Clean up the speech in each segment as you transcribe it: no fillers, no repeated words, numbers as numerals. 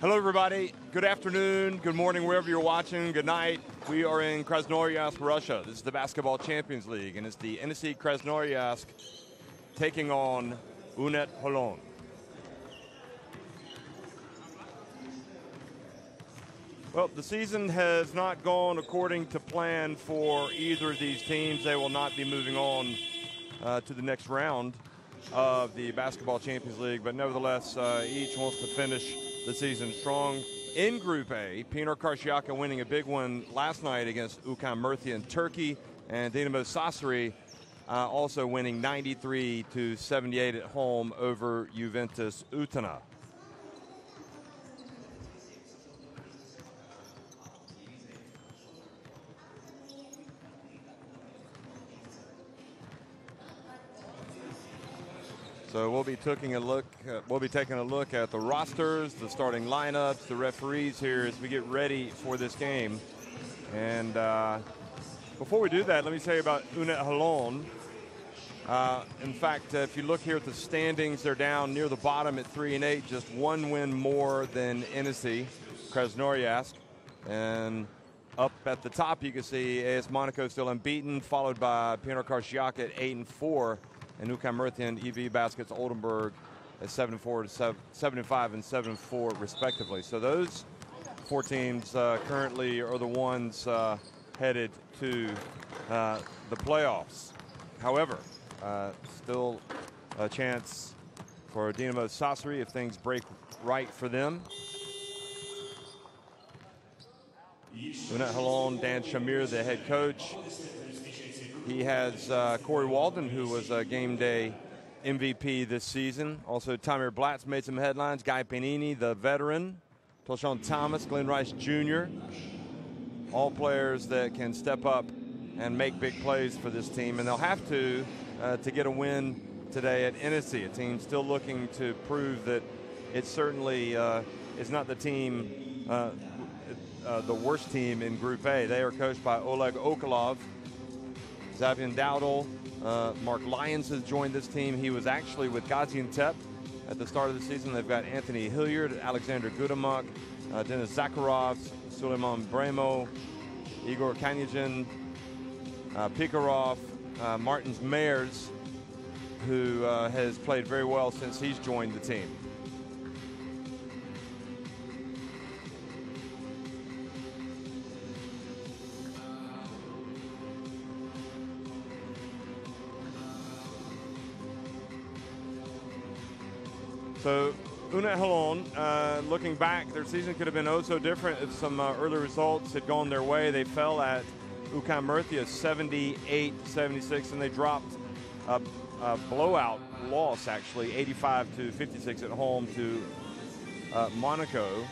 Hello, everybody. Good afternoon, good morning, wherever you're watching. Good night. We are in Krasnoyarsk, Russia. This is the Basketball Champions League, and it's the Enisey Krasnoyarsk taking on UNET Holon. Well, the season has not gone according to plan for either of these teams. They will not be moving on to the next round of the Basketball Champions League, but nevertheless, each wants to finish the season strong. In Group A, Enisey Krasnoyarsk winning a big one last night against UNET Holon in Turkey, and Dinamo Sassari also winning 93-78 at home over Juventus Utena. So we'll be taking a look. At the rosters, the starting lineups, the referees here as we get ready for this game. And before we do that, let me say about UNET Holon. In fact, if you look here at the standings, they're down near the bottom at 3-8, just one win more than Enisey Krasnoyarsk. And up at the top, you can see AS Monaco still unbeaten, followed by Enisey Krasnoyarsk at 8-4. And UNET Holon, EV Baskets, Oldenburg at 7-5 and 7-4 respectively. So those four teams currently are the ones headed to the playoffs. However, still a chance for Dinamo Sassari if things break right for them. UNET Holon, Dan Shamir, the head coach. He has Corey Walden, who was a game day MVP this season. Also, Tamir Blatz made some headlines. Guy Panini, the veteran. Toshawn Thomas, Glenn Rice Jr. All players that can step up and make big plays for this team. And they'll have to get a win today at Enisey, a team still looking to prove that it certainly is not the team, the worst team in Group A. They are coached by Oleg Okolov. Xavier Dowdle, Mark Lyons has joined this team. He was actually with Gaziantep at the start of the season. They've got Anthony Hilliard, Alexander Gudamuk, Denis Zakharov, Suleiman Bremo, Igor Kanyagin, Pikarov, Martins Mayers, who has played very well since he's joined the team. So UNET Holon, looking back, their season could have been oh so different if some early results had gone their way. They fell at UNET Holon 78-76, and they dropped a blowout loss, actually, 85-56 at home to Monaco.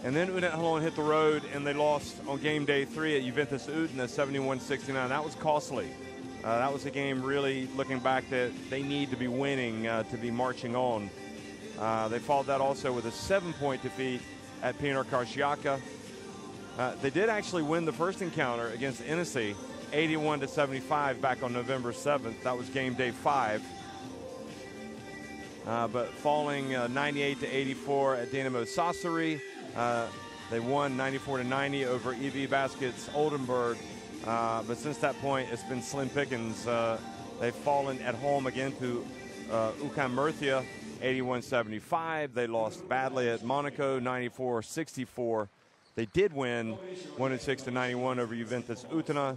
And then UNET Holon hit the road, and they lost on game day 3 at Juventus Utena 71-69. That was costly. That was a game, really, looking back, that they need to be winning to be marching on. They followed that also with a 7-point defeat at Enisey Krasnoyarsk. They did actually win the first encounter against Enisey, 81-75 back on November 7th. That was game day 5. But falling 98-84 at Dinamo Sassari. They won 94-90 over EV Baskets Oldenburg. But since that point, it's been slim pickings. They've fallen at home again to UNET Holon, 81-75. They lost badly at Monaco, 94-64. They did win 106-91 over Juventus Utena,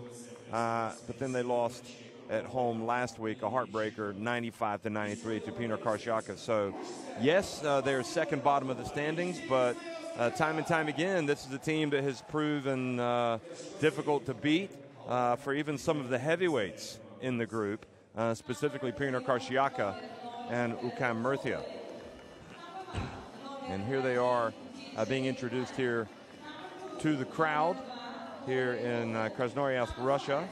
but then they lost at home last week, a heartbreaker, 95-93 to Enisey Krasnoyarsk. So, yes, they're second bottom of the standings, but time and time again, this is a team that has proven difficult to beat for even some of the heavyweights in the group, specifically Enisey Krasnoyarsk and UNET Holon. And here they are being introduced here to the crowd here in Krasnoyarsk, Russia.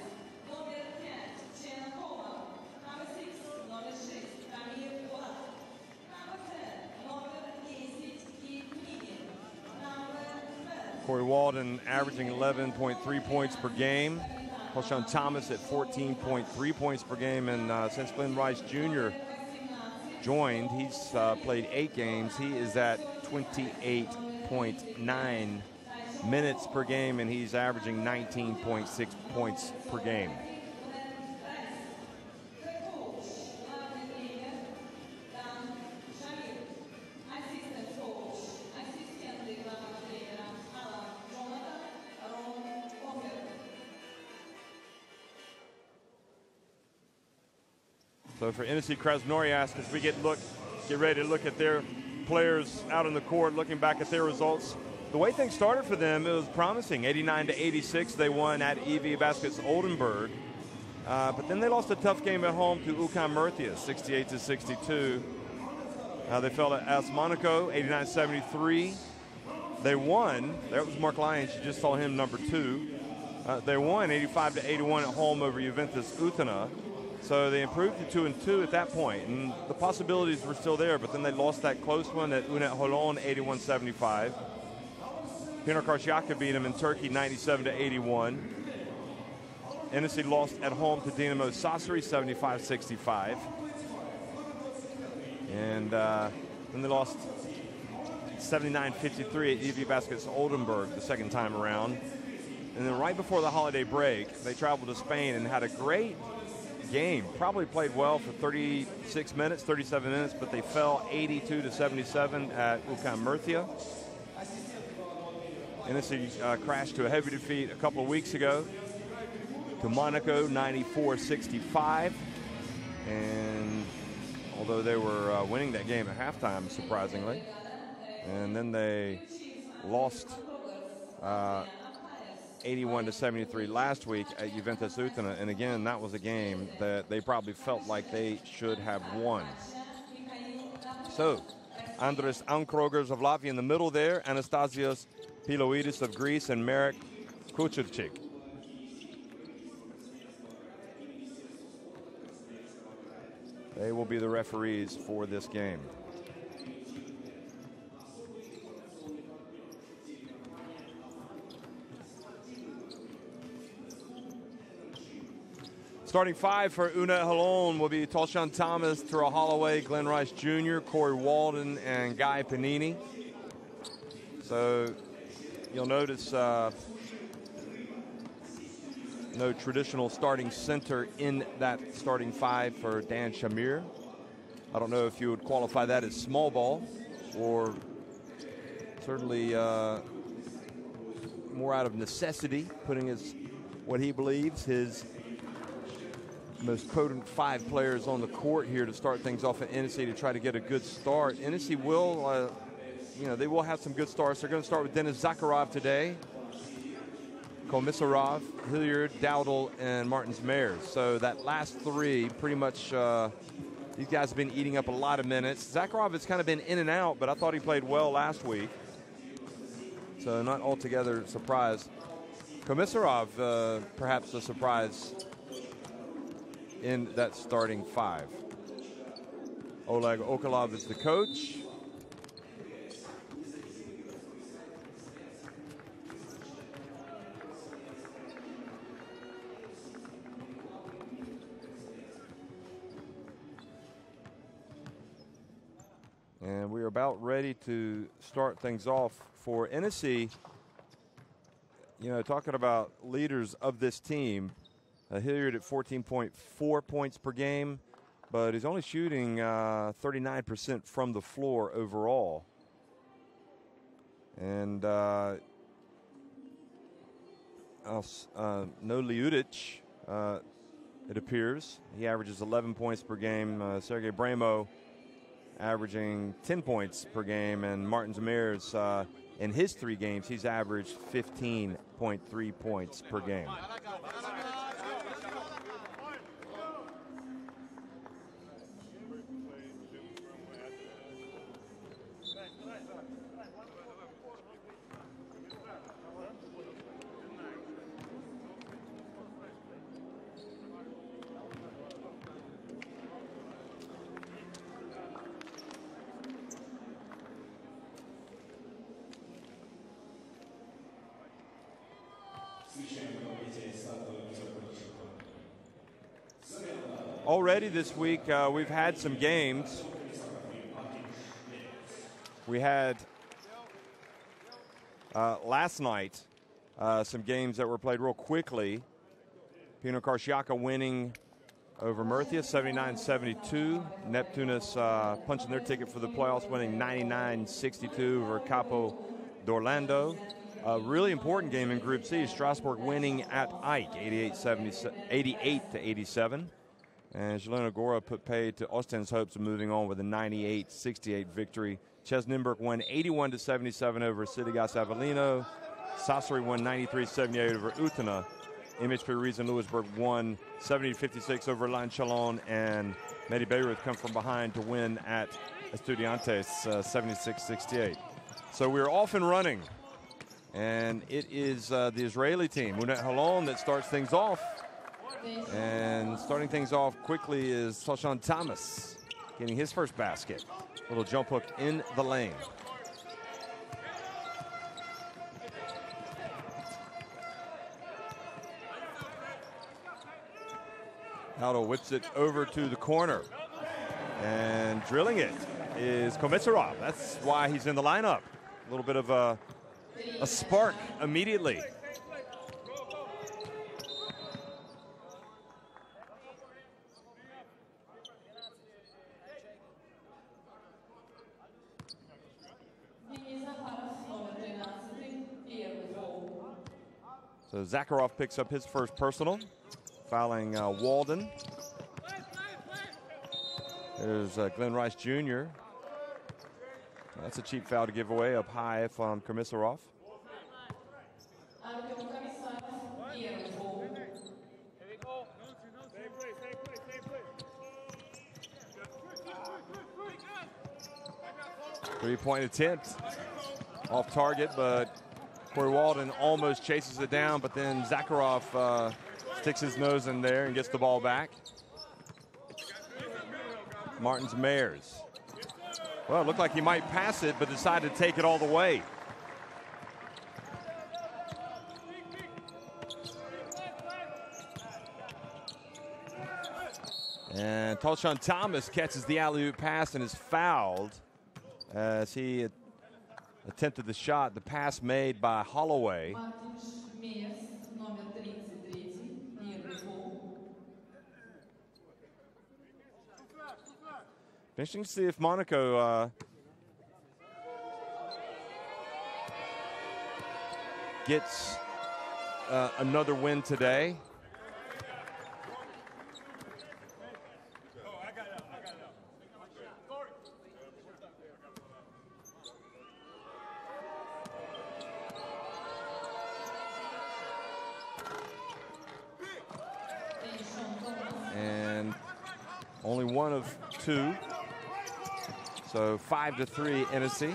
Corey Walden averaging 11.3 points per game. Toshawn Thomas at 14.3 points per game. And since Glenn Rice Jr. joined, he's played 8 games. He is at 28.9 minutes per game, and he's averaging 19.6 points per game. So for Enisey Krasnoyarsk, as we get ready to look at their players out on the court, looking back at their results, the way things started for them, it was promising. 89-86, they won at EV Baskets Oldenburg. But then they lost a tough game at home to UCAM Murcia, 68-62. They fell at AS Monaco, 89-73. They won. That was Mark Lyons. You just saw him, number 2. They won 85-81 at home over Juventus Utena. So they improved to 2-2 at that point, and the possibilities were still there, but then they lost that close one at UNET Holon, 81-75. Fenerbahçe beat them in Turkey, 97-81. Enisey lost at home to Dinamo Sassari, 75-65. And then they lost 79-53 at EV Baskets Oldenburg the second time around. And then right before the holiday break, they traveled to Spain and had a great game. Probably played well for 37 minutes, but they fell 82-77 at UCAM Murcia. Enisey crashed to a heavy defeat a couple of weeks ago to Monaco, 94-65. And although they were winning that game at halftime, surprisingly. And then they lost 81-73 last week at Juventus Utena, and again, that was a game that they probably felt like they should have won. So, Andres Ankrogers of Latvia in the middle there, Anastasios Piloidis of Greece, and Marek Kucherchik. They will be the referees for this game. Starting 5 for UNET Holon will be Tolshan Thomas, Terrell Holloway, Glenn Rice Jr., Corey Walden, and Guy Panini. So you'll notice no traditional starting center in that starting 5 for Dan Shamir. I don't know if you would qualify that as small ball, or certainly more out of necessity, putting what he believes his most potent 5 players on the court here to start things off at Enisey to try to get a good start. Enisey will, they will have some good starts. They're going to start with Denis Zakharov today, Komisarov, Hilliard, Dowdle, and Martins Meyers. So that last 3, pretty much, these guys have been eating up a lot of minutes. Zakharov has kind of been in and out, but I thought he played well last week. So not altogether surprised. Komisarov, perhaps a surprise in that starting 5. Oleg Okolov is the coach. And we are about ready to start things off for Enisey. Talking about leaders of this team, Hilliard at 14.4 points per game, but he's only shooting 39% from the floor overall. And no Liudic, it appears. He averages 11 points per game. Sergei Bremo averaging 10 points per game, and Martins Meyers, in his 3 games, he's averaged 15.3 points per game. Already this week, we've had some games. We had Last night, some games that were played real quickly. Pino Karšiaka winning over Murcia, 79-72. Neptunus punching their ticket for the playoffs, winning 99-62 over Capo d'Orlando. A really important game in Group C. Strasbourg winning at Ike, 88-87. And Jelena Gora put paid to Ostend's hopes of moving on with a 98-68 victory. Ches Nimburg won 81-77 over Sidigas Avellino. Sassari won 93-78 over Utena. MHP Riesen-Lewisburg won 70-56 over Lanchalon, and Medi Beirut come from behind to win at Estudiantes 76-68. So we're off and running, and it is the Israeli team, UNET Holon, that starts things off. And starting things off quickly is Toshan Thomas getting his first basket. Little jump hook in the lane. Aldo whips it over to the corner, and drilling it is Kometsarov. That's why he's in the lineup. A little bit of a spark immediately. So Zakharov picks up his first personal, fouling Walden. There's Glenn Rice Jr. That's a cheap foul to give away up high from Komisarov. Three-point attempt off target, but Corey Walden almost chases it down, but then Zakharov sticks his nose in there and gets the ball back. Martins Mayers. Well, it looked like he might pass it, but decided to take it all the way. And Toshan Thomas catches the alley-oop pass and is fouled as he attempted the shot. The pass made by Holloway. Interesting to see if Monaco gets another win today. And only one of two. So 5-3 Enisey.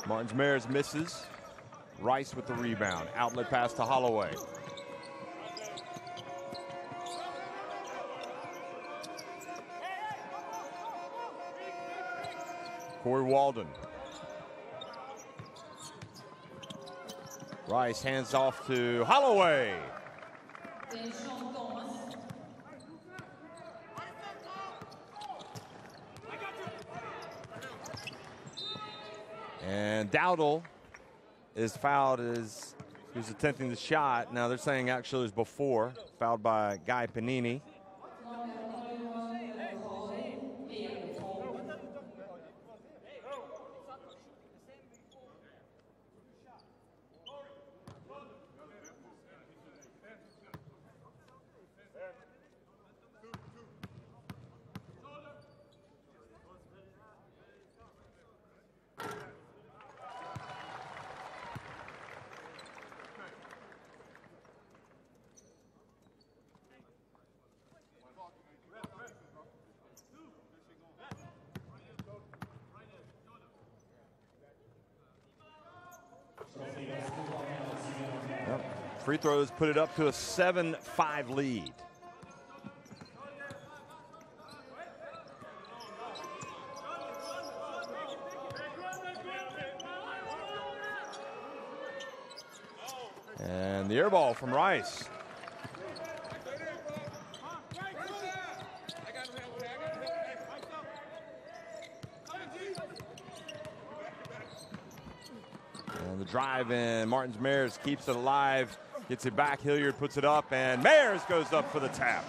Martins Mayers misses. Rice with the rebound. Outlet pass to Holloway. Corey Walden. Rice hands off to Holloway. And Dowdle is fouled as he was attempting the shot. Now they're saying actually it was before, fouled by Guy Panini. Free throws put it up to a 7-5 lead. And the air ball from Rice. And the drive in, Martins Mayers keeps it alive, gets it back, Hilliard puts it up, and Mayers goes up for the tap.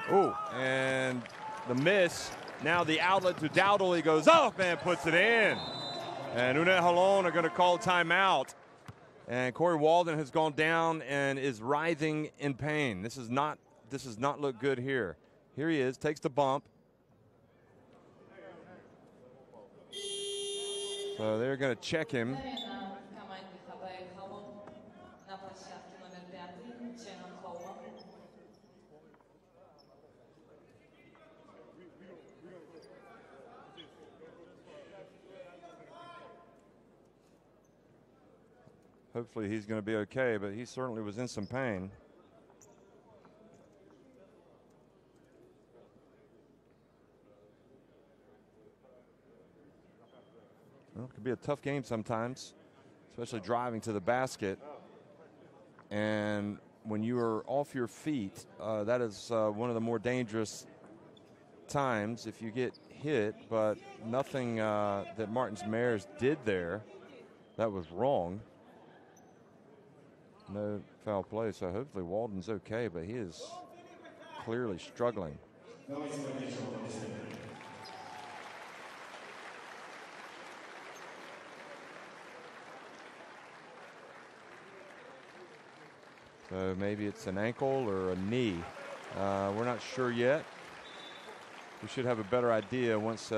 Oh, and the miss. Now the outlet to Dowdle, he goes up and puts it in. And UNET Holon are going to call timeout. And Corey Walden has gone down and is writhing in pain. This does not look good here. Here he is, takes the bump. So they're going to check him. Hopefully he's going to be okay, but he certainly was in some pain. Well, it could be a tough game sometimes, especially driving to the basket. And when you are off your feet, that is one of the more dangerous times if you get hit, but nothing that Martins Mayers did there that was wrong. No foul play, so hopefully Walden's okay, but he is clearly struggling. So maybe it's an ankle or a knee. We're not sure yet. We should have a better idea once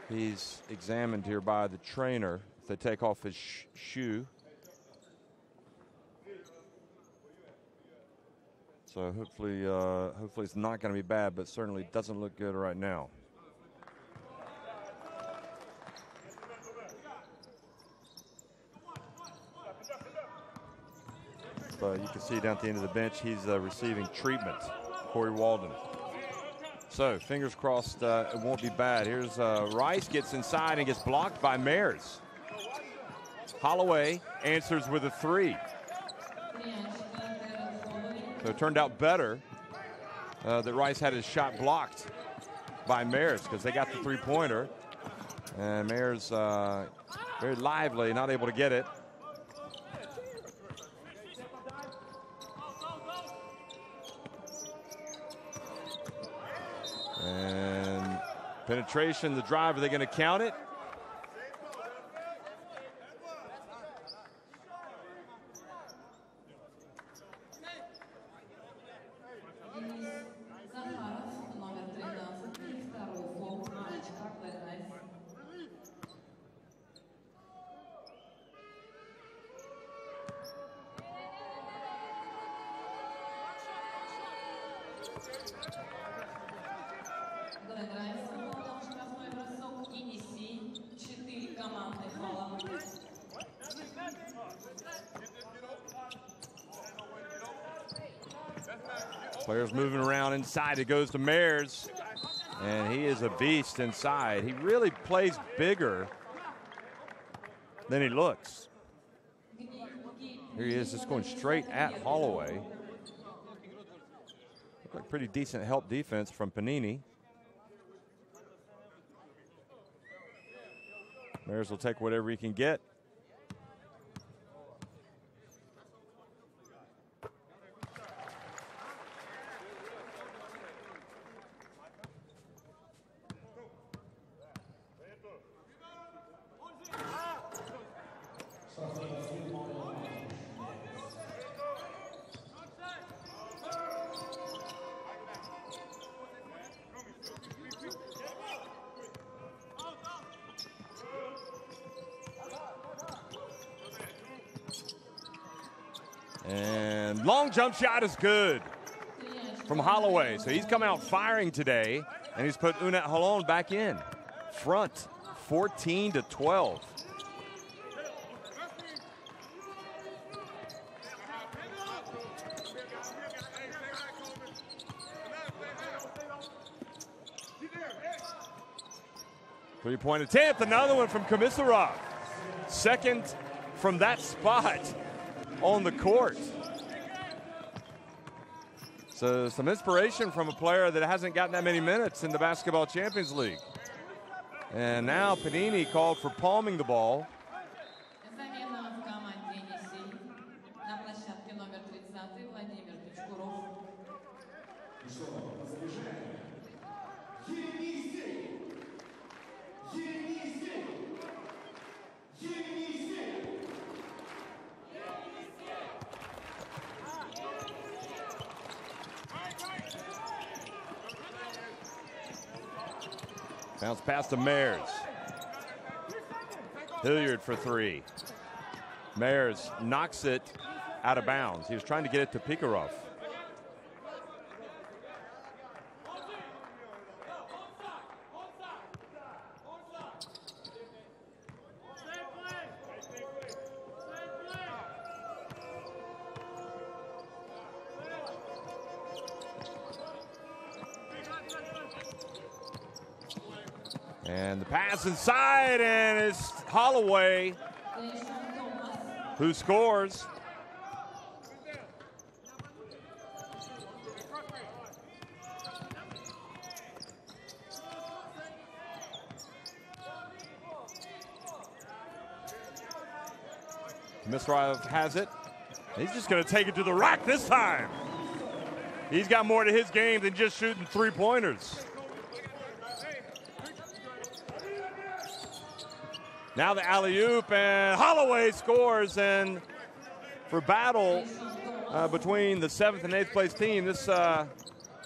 he's examined here by the trainer. If they take off his shoe. So hopefully it's not going to be bad, but certainly doesn't look good right now. But you can see down at the end of the bench, he's receiving treatment, Corey Walden. So fingers crossed it won't be bad. Here's Rice, gets inside and gets blocked by Mayers. Holloway answers with a three. So it turned out better that Rice had his shot blocked by Mayers because they got the three-pointer. And Mayers very lively, not able to get it. And penetration, the drive, are they going to count it? Players moving around inside. It goes to Mayers, and he is a beast inside. He really plays bigger than he looks. Here he is, just going straight at Holloway. Looked like pretty decent help defense from Panini. Mayers will take whatever he can get. And long jump shot is good from Holloway. So he's come out firing today, and he's put UNET Holon back in front, 14-12. Three-point attempt, another one from Komisarov. Second from that spot on the court. So some inspiration from a player that hasn't gotten that many minutes in the Basketball Champions League. And now Panini called for palming the ball. Bounce pass to Mayers. Hilliard for three. Mayers knocks it out of bounds. He was trying to get it to Pikarov. And the pass inside, and it's Holloway who scores. Misrov has it. He's just going to take it to the rack this time. He's got more to his game than just shooting three-pointers. Now the alley-oop, and Holloway scores. And for battle between the 7th and 8th place team, this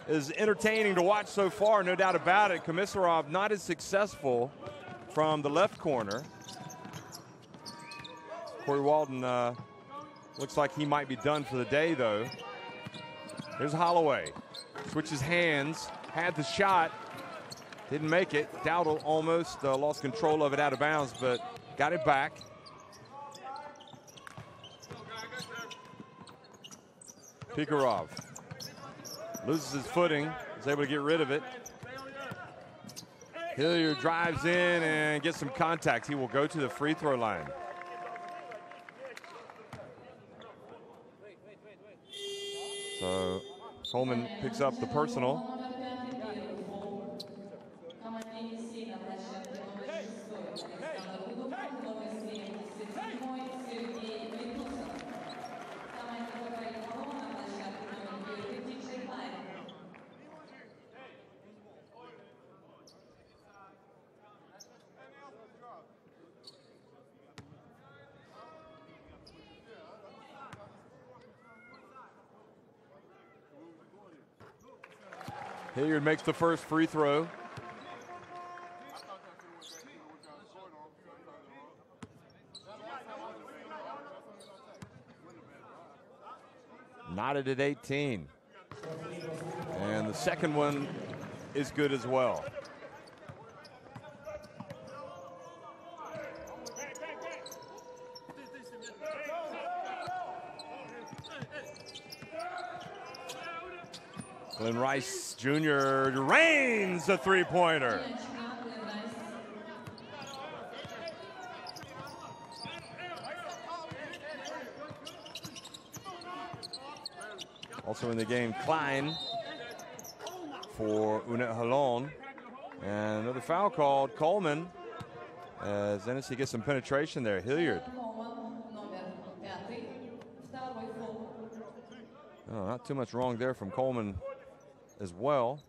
is entertaining to watch so far, no doubt about it. Komisarov not as successful from the left corner. Corey Walden looks like he might be done for the day, though. Here's Holloway. Switches hands, had the shot. Didn't make it. Dowdle almost lost control of it out of bounds, but got it back. Pikarov loses his footing. Is able to get rid of it. Hilliard drives in and gets some contact. He will go to the free throw line. So Coleman picks up the personal. Hilliard makes the first free throw. Knotted at 18. And the second one is good as well. Glenn Rice Jr. rains a three-pointer. Also in the game, Klein for UNET Holon. And another foul called. Coleman, as Enisey gets some penetration there. Hilliard. Oh, not too much wrong there from Coleman as well.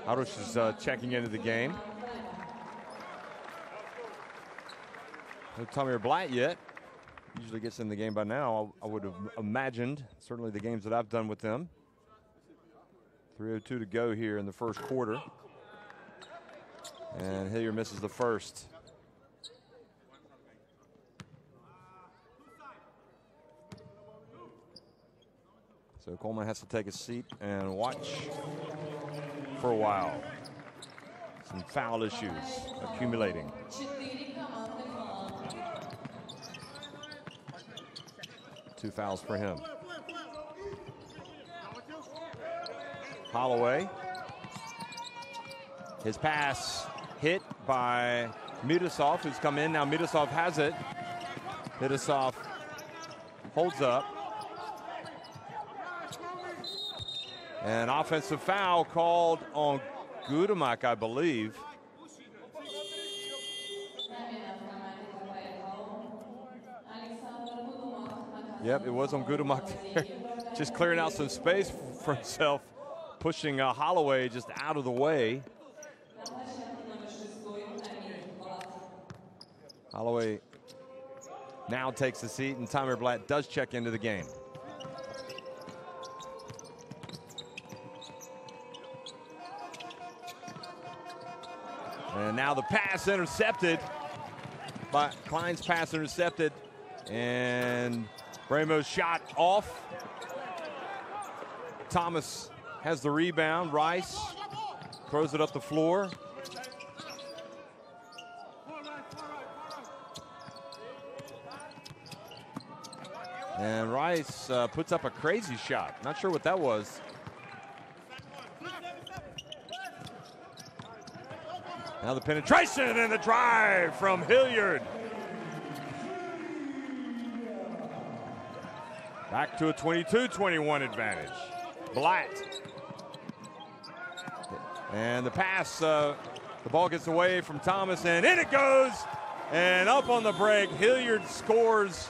Harush is checking into the game. No Tamir Blatt yet. Usually gets in the game by now, I would have imagined. Certainly the games that I've done with them. 3:02 to go here in the first quarter. And Hilliard misses the first. So Coleman has to take a seat and watch for a while. Some foul issues accumulating. Two fouls for him. Holloway. His pass hit by Midasov, who's come in. Now Midasov has it. Midasov holds up. An offensive foul called on Gudemak, I believe. Yep, it was on Gudemak there. Just clearing out some space for himself, pushing Holloway just out of the way. Holloway now takes the seat, and Timer Blatt does check into the game. And now the pass intercepted. But Klein's pass intercepted. And Bramo's shot off. Thomas has the rebound. Rice throws it up the floor. And Rice puts up a crazy shot. Not sure what that was. Now the penetration and the drive from Hilliard. Back to a 22-21 advantage. Blatt. And the pass, the ball gets away from Thomas, and in it goes. And up on the break, Hilliard scores.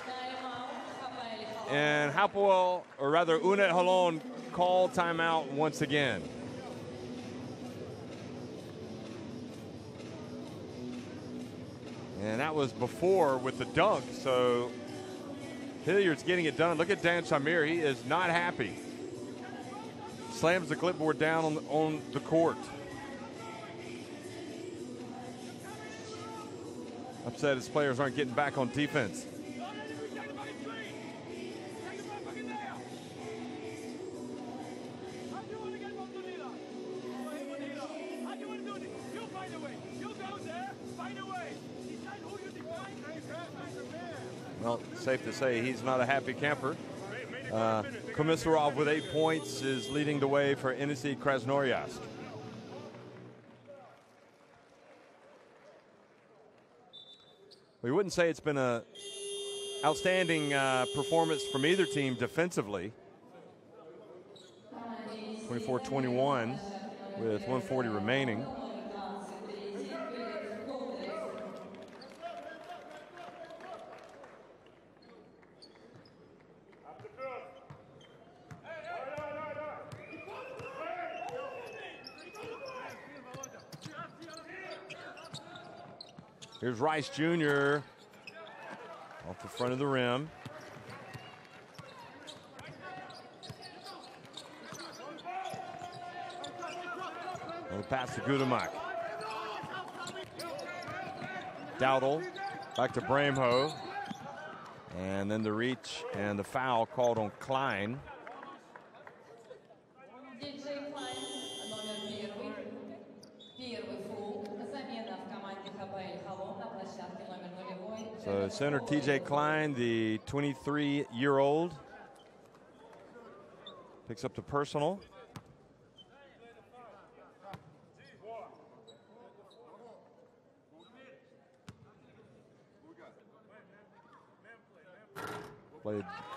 And Hapoel, or rather UNET Holon, call timeout once again. And that was before with the dunk, so Hilliard's getting it done. Look at Dan Shamir, he is not happy. Slams the clipboard down on the court. Upset his players aren't getting back on defense. Well, safe to say he's not a happy camper. Komisarov with 8 points is leading the way for Enisey Krasnoyarsk. We wouldn't say it's been an outstanding performance from either team defensively. 24-21 with 140 remaining. Here's Rice Jr. off the front of the rim. Well, pass to Gudemak. Dowdle back to Bramho. And then the reach and the foul called on Klein. So center TJ Klein, the 23-year-old, picks up the personal.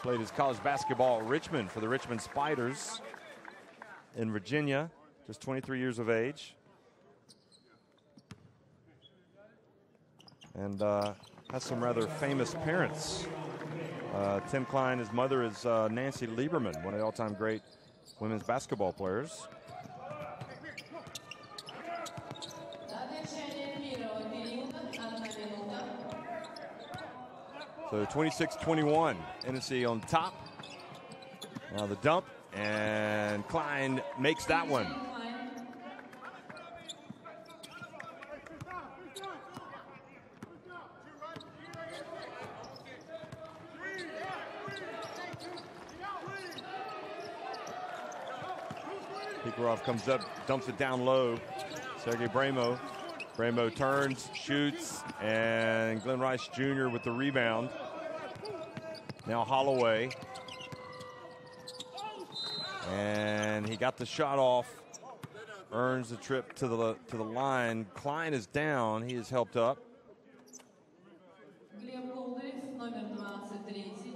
Played his college basketball at Richmond for the Richmond Spiders in Virginia, just 23 years of age. And has some rather famous parents. Tim Klein, his mother is Nancy Lieberman, one of the all-time great women's basketball players. So 26-21, Enisey on top. Now the dump, and Klein makes that one. Pikarov comes up, dumps it down low. Sergei Bramo. Bramo turns, shoots, and Glenn Rice Jr. with the rebound. Now Holloway. And he He got the shot off, earns the trip to the line. Klein is down. He is helped up.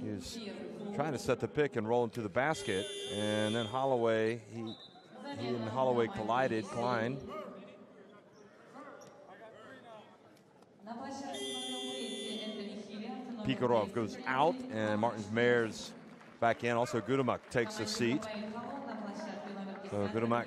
He's trying to set the pick and roll into the basket, and then Holloway, he and Holloway collided. Klein. Pikarov goes out, and Martins Meyers back in. Also, Gudemak takes a seat. So Gudemak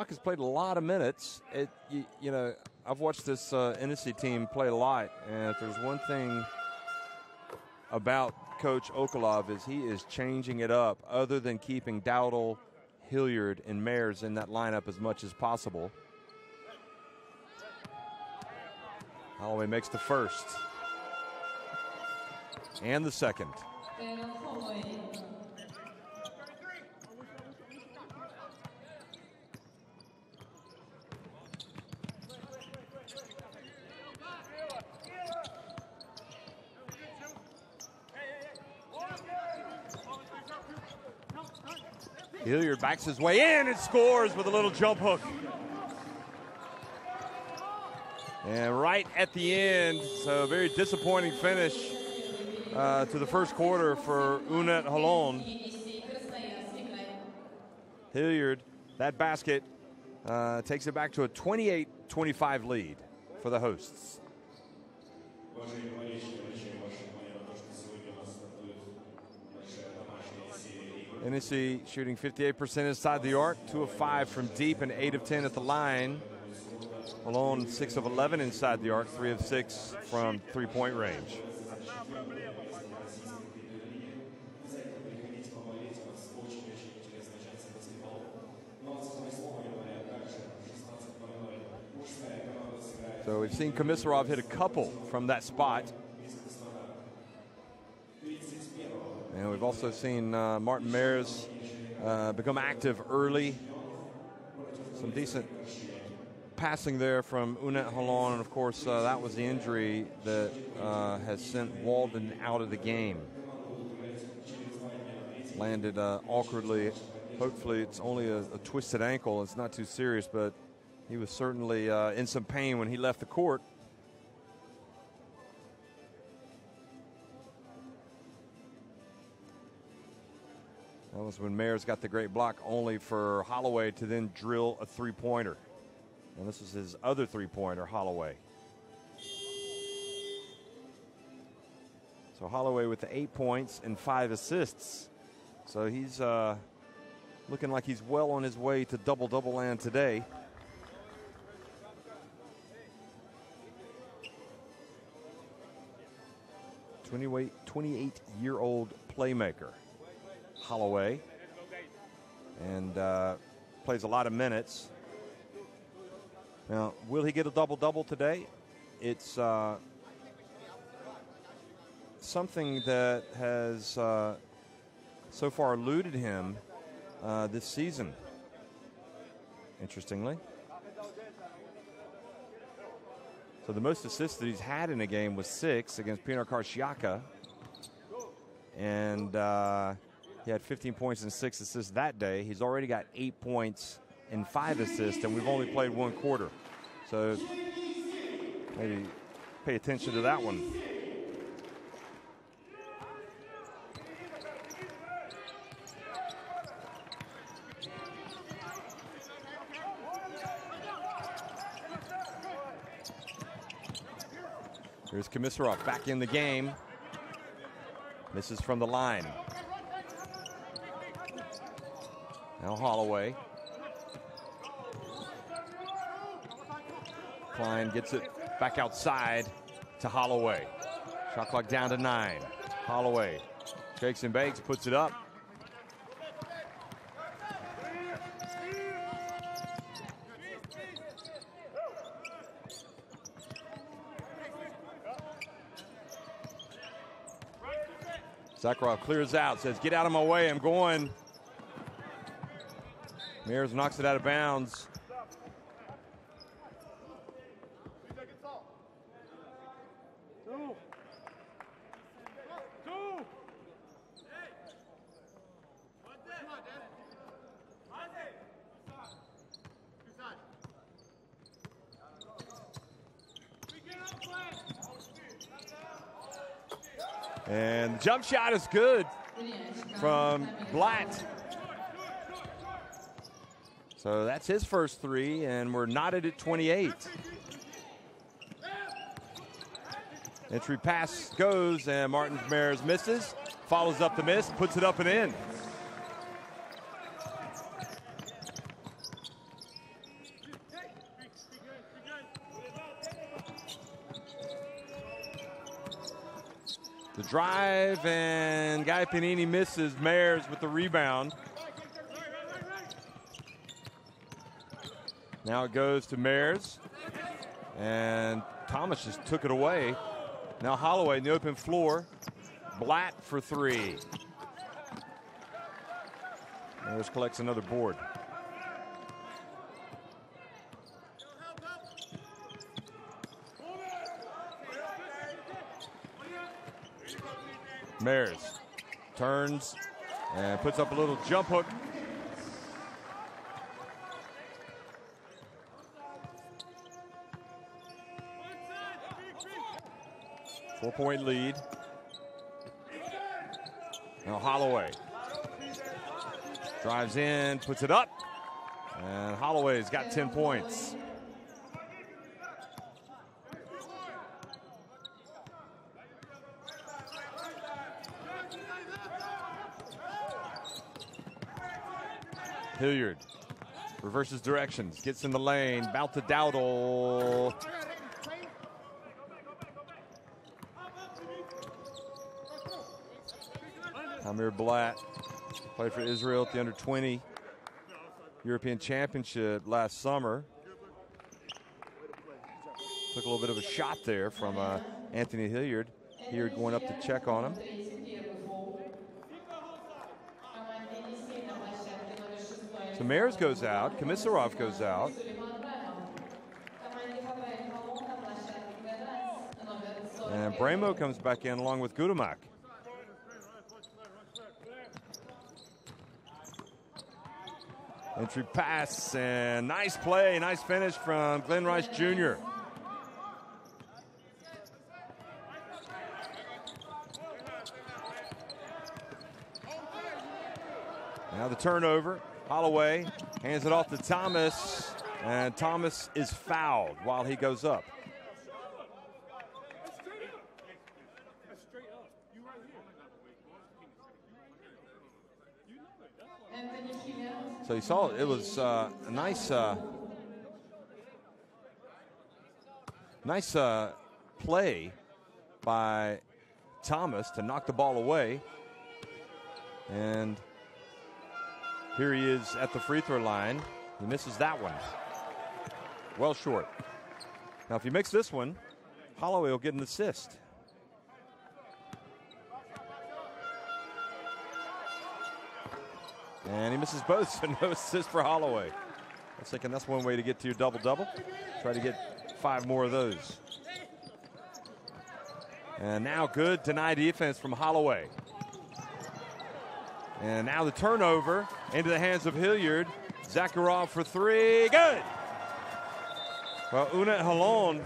has played a lot of minutes. You know, I've watched this Enisey team play a lot, and if there's one thing about Coach Okolov is he is changing it up, other than keeping Dowdle, Hilliard, and Meyers in that lineup as much as possible. Holloway makes the first and the second. Hilliard backs his way in and scores with a little jump hook. And right at the end, so a very disappointing finish to the first quarter for UNET Holon. Hilliard, that basket takes it back to a 28-25 lead for the hosts. Enisey shooting 58% inside the arc, 2 of 5 from deep and 8 of 10 at the line. Holon 6 of 11 inside the arc, 3 of 6 from three-point range. So we've seen Komisarov hit a couple from that spot. And we've also seen Martin Meyers become active early. Some decent passing there from UNET Holon, and of course that was the injury that has sent Walden out of the game. Landed awkwardly. Hopefully it's only a twisted ankle. It's not too serious, but he was certainly in some pain when he left the court. That was when Meyers got the great block, only for Holloway to then drill a three-pointer. And this is his other three-pointer, Holloway. So Holloway with the 8 points and 5 assists. So he's looking like he's well on his way to double-double land today. A 28-year-old playmaker, Holloway, and plays a lot of minutes. Now, will he get a double-double today? It's something that has so far eluded him this season, interestingly. So the most assists that he's had in a game was 6 against Pinar Karshiaka. And he had 15 points and 6 assists that day. He's already got 8 points and 5 assists, and we've only played 1 quarter. So maybe pay attention to that one. Here's Komisarov back in the game. This is from the line. Now Holloway. Klein gets it back outside to Holloway. Shot clock down to 9. Holloway shakes and bakes, puts it up. Zakharov clears out, says, get out of my way, I'm going. Meyers knocks it out of bounds. And the jump shot is good from Blatt. So that's his first three, and we're knotted at 28. Entry pass goes, and Martin Mares misses. Follows up the miss, puts it up and in. The drive, and Guy Panini misses. Mares with the rebound. Now it goes to Mares, and Thomas just took it away. Now Holloway in the open floor. Blatt for three. Mares collects another board. Mares turns and puts up a little jump hook. Four-point lead. Now Holloway drives in, puts it up, and Holloway's got 10 points. Hilliard reverses directions, gets in the lane, about to Dowdle. Amir Blatt played for Israel at the under-20 European Championship last summer. Took a little bit of a shot there from Anthony Hilliard. Hilliard going up to check on him. So Mares goes out, Komisarov goes out. And Bramo comes back in along with Gudemak. Entry pass, and nice play, nice finish from Glenn Rice Jr. Now the turnover. Holloway hands it off to Thomas, and Thomas is fouled while he goes up. So you saw it was a nice play by Thomas to knock the ball away. And here he is at the free throw line. He misses that one. Well short. Now if he makes this one, Holloway will get an assist. And he misses both, so no assist for Holloway. I was thinking that's one way to get to your double-double. Try to get 5 more of those. And now good deny defense from Holloway. And now the turnover into the hands of Hilliard. Zakharov for 3, good! Well, UNET Holon,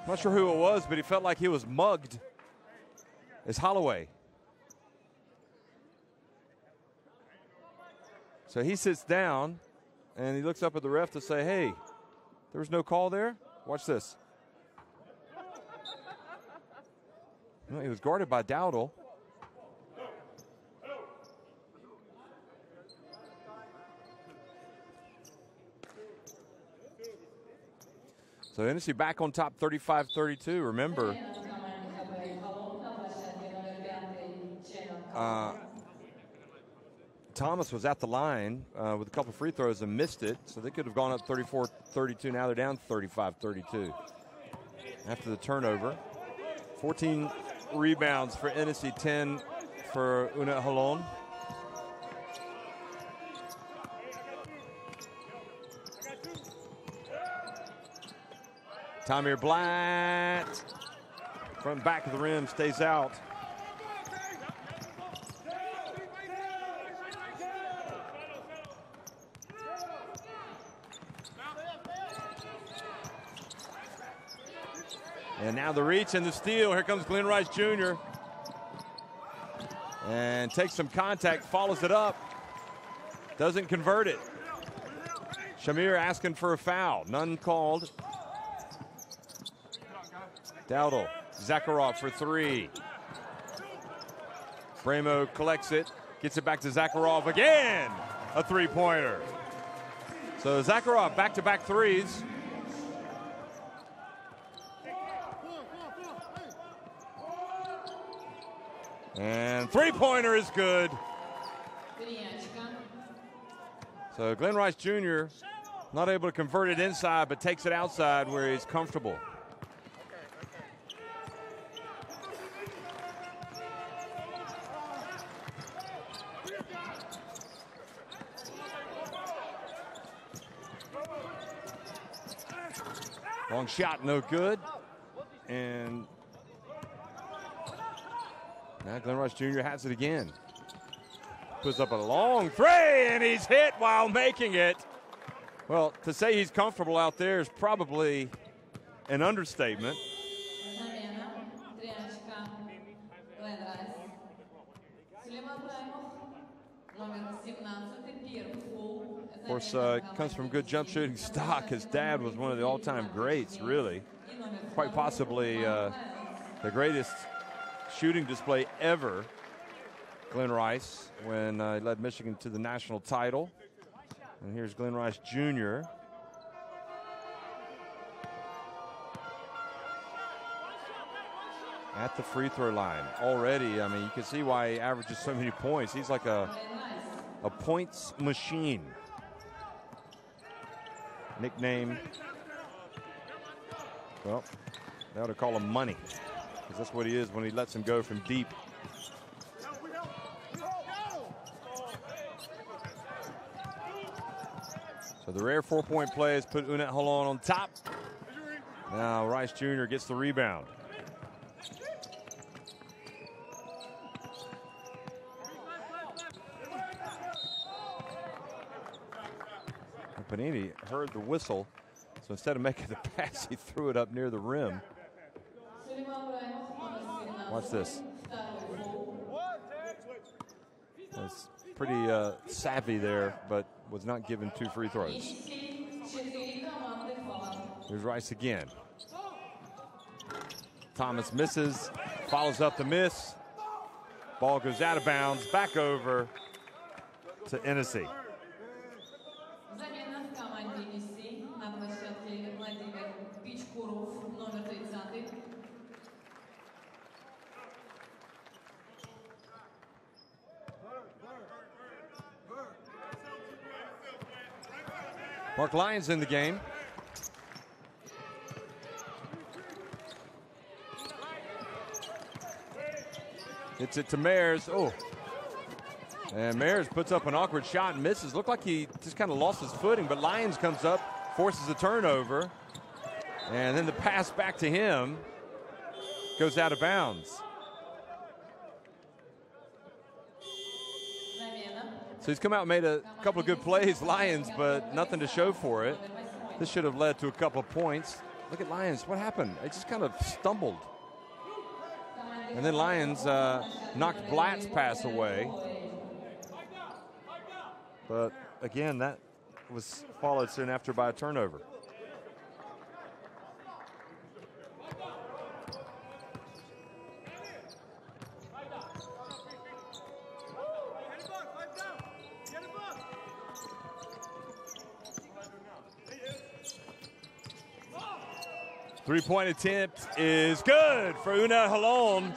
not sure who it was, but he felt like he was mugged. It's Holloway. So he sits down, and he looks up at the ref to say, hey, there was no call there? Watch this. Well, he was guarded by Dowdle. So Enisey back on top 35-32. Remember, Thomas was at the line with a couple free throws and missed it, so they could have gone up 34-32. Now they're down 35-32 after the turnover. 14 rebounds for Enisey, 10 for UNET Holon. Tamir Blatt, front and back of the rim, stays out. And now the reach and the steal. Here comes Glenn Rice Jr. And takes some contact, follows it up. Doesn't convert it. Shamir asking for a foul. None called. Dowdle. Zakharov for three. Bremo collects it. Gets it back to Zakharov again. A three-pointer. So Zakharov back-to-back threes. And three-pointer is good. So Glenn Rice Jr. not able to convert it inside, but takes it outside where he's comfortable. Long shot, no good. And now Glenn Rice Jr. has it again. Puts up a long three, and he's hit while making it. Well, to say he's comfortable out there is probably an understatement. Of course, comes from good jump shooting stock. His dad was one of the all-time greats, really. Quite possibly the greatest shooting display ever. Glenn Rice when he led Michigan to the national title. And here's Glenn Rice Jr. at the free throw line already. I mean, you can see why he averages so many points. He's like a points machine. Nickname, well, they ought to call him Money, because that's what he is when he lets him go from deep. So the rare 4-point play has put UNET Holon on top. Now Rice Jr. gets the rebound. Panini heard the whistle, so instead of making the pass, he threw it up near the rim. Watch this. Was pretty savvy there, but was not given 2 free throws. Here's Rice again. Thomas misses, follows up the miss. Ball goes out of bounds, back over to Enisey. 30. Mark Lyons in the game. Hits it to Mayers. Oh. And Mayers puts up an awkward shot and misses. Looked like he just kind of lost his footing, but Lyons comes up, forces a turnover. And then the pass back to him goes out of bounds. So he's come out and made a couple of good plays, Lyons, but nothing to show for it. This should have led to a couple of points. Look at Lyons. What happened? It just kind of stumbled. And then Lyons knocked Blatt's pass away. But again, that was followed soon after by a turnover. Three-point attempt is good for UNET Holon.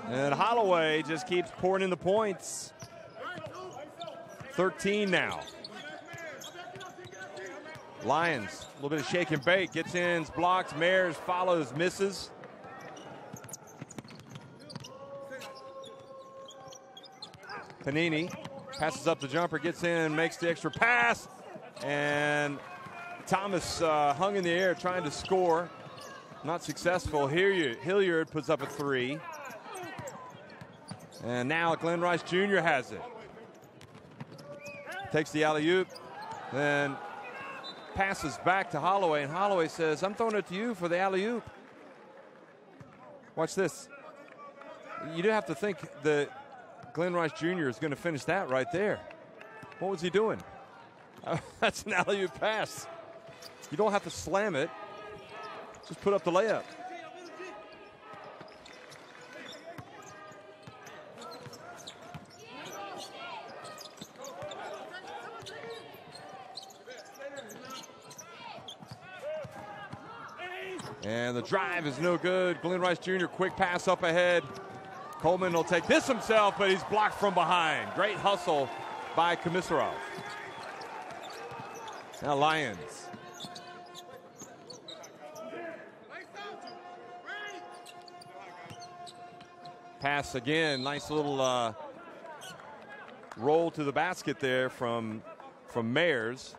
And Holloway just keeps pouring in the points. 13 now. Lyons, a little bit of shake and bake, gets in, blocks, Mayers follows, misses. Panini passes up the jumper, gets in, makes the extra pass, and Thomas hung in the air trying to score. Not successful. Hilliard puts up a 3. And now Glenn Rice Jr. has it. Takes the alley-oop, then passes back to Holloway, and Holloway says, I'm throwing it to you for the alley-oop. Watch this. You do have to think that Glenn Rice Jr. is going to finish that right there. What was he doing? That's an alley-oop pass. You don't have to slam it. Just put up the layup. And the drive is no good. Glenn Rice Jr. quick pass up ahead. Coleman will take this himself, but he's blocked from behind. Great hustle by Komisarov. Now Lions. Pass again. Nice little roll to the basket there from Mayers.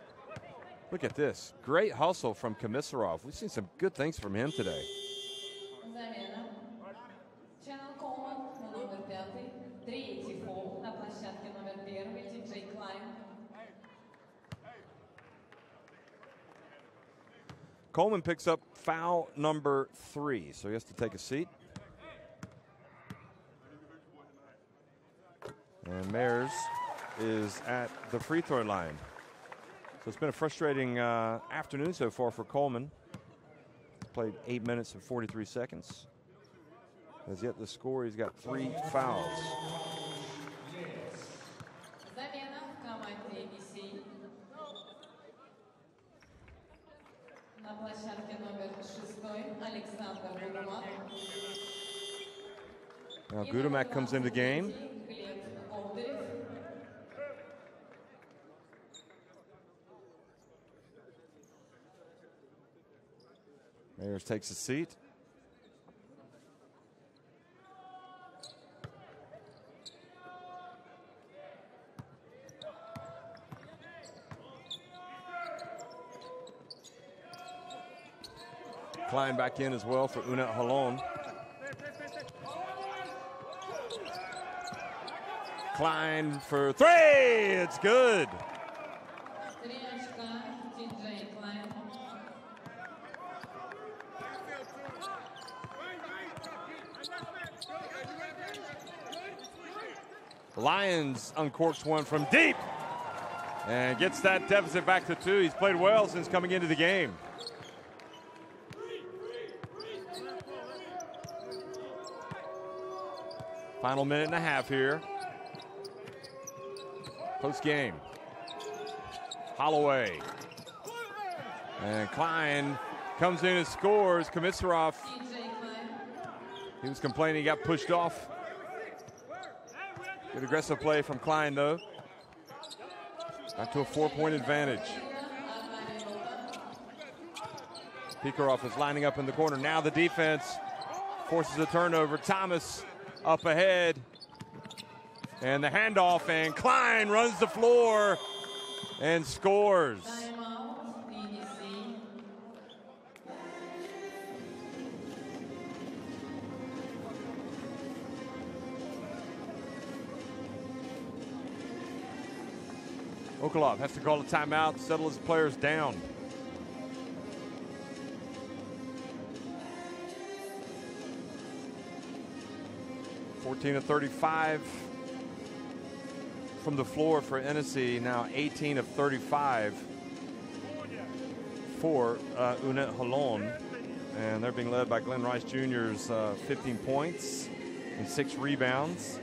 Look at this. Great hustle from Komisarov. We've seen some good things from him today. Coleman picks up foul number 3, so he has to take a seat. And Mayers is at the free throw line. So it's been a frustrating afternoon so far for Coleman. Played 8 minutes and 43 seconds. Has yet to score. He's got 3 fouls. Now Gudamak comes into the game. Mayers takes a seat. Klein back in as well for UNET Holon. Klein for 3. It's good. Lions uncorks one from deep and gets that deficit back to 2. He's played well since coming into the game. Final minute and a half here. Post game. Holloway. And Klein comes in and scores. Komisarov. He was complaining he got pushed off. Good aggressive play from Klein, though. Back to a 4-point advantage. Pikarov is lining up in the corner. Now the defense forces a turnover. Thomas up ahead. And the handoff, and Klein runs the floor and scores. Okolov has to call a timeout, settle his players down. (14 of 35 from the floor for Enisey. Now 18 of 35 for UNET Holon. And they're being led by Glenn Rice Jr.'s 15 points and 6 rebounds.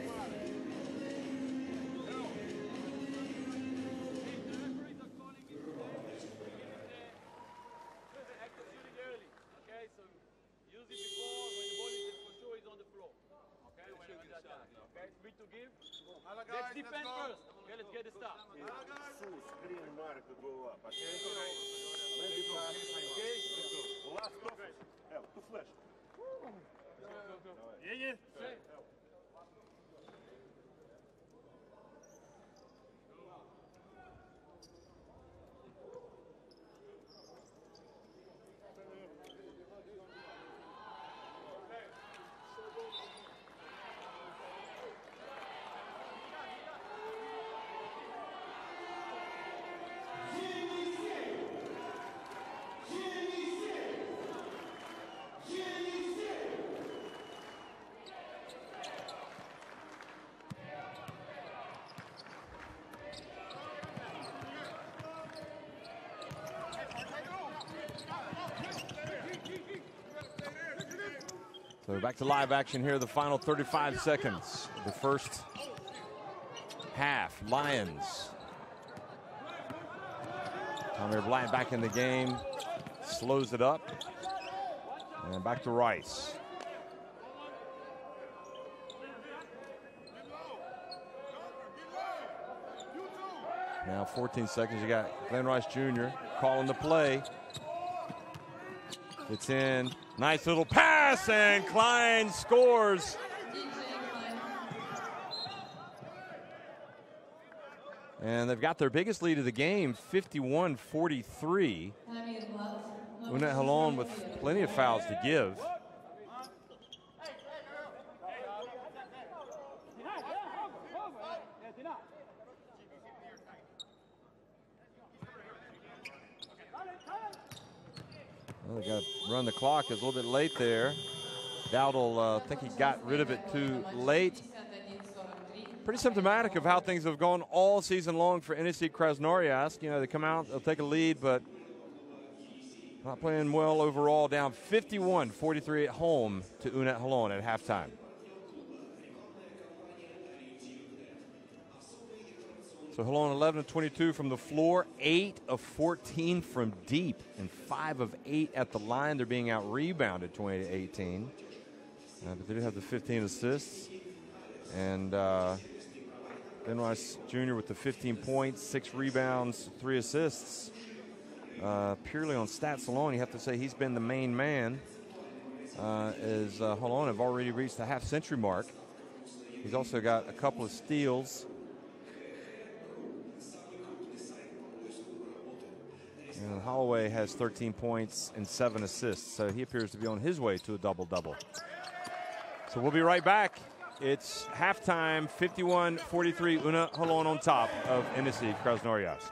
So back to live action here, the final 35 seconds of the first half. Lions. Tamir Blatt back in the game, slows it up, and back to Rice. Now 14 seconds, you got Glenn Rice Jr. calling the play. It's in, nice little pass, and Klein scores. And they've got their biggest lead of the game, 51-43. UNET Holon with plenty of fouls to give. Well, they got to run the clock. It's a little bit late there. Dowdle, I think he got rid of it too late. Pretty symptomatic of how things have gone all season long for Enisey Krasnoyarsk. You know, they come out, they'll take a lead, but not playing well overall. Down 51-43 at home to UNET Holon at halftime. So Holon 11 of 22 from the floor, 8 of 14 from deep, and 5 of 8 at the line. They're being out rebounded 20-18. But they do have the 15 assists. And Ben Rice Jr. with the 15 points, 6 rebounds, 3 assists. Purely on stats alone, you have to say he's been the main man, as Holon have already reached the half-century mark. He's also got a couple of steals. And Holloway has 13 points and 7 assists, so he appears to be on his way to a double-double. So we'll be right back. It's halftime, 51-43, UNET Holon on top of Enisey Krasnoyarsk.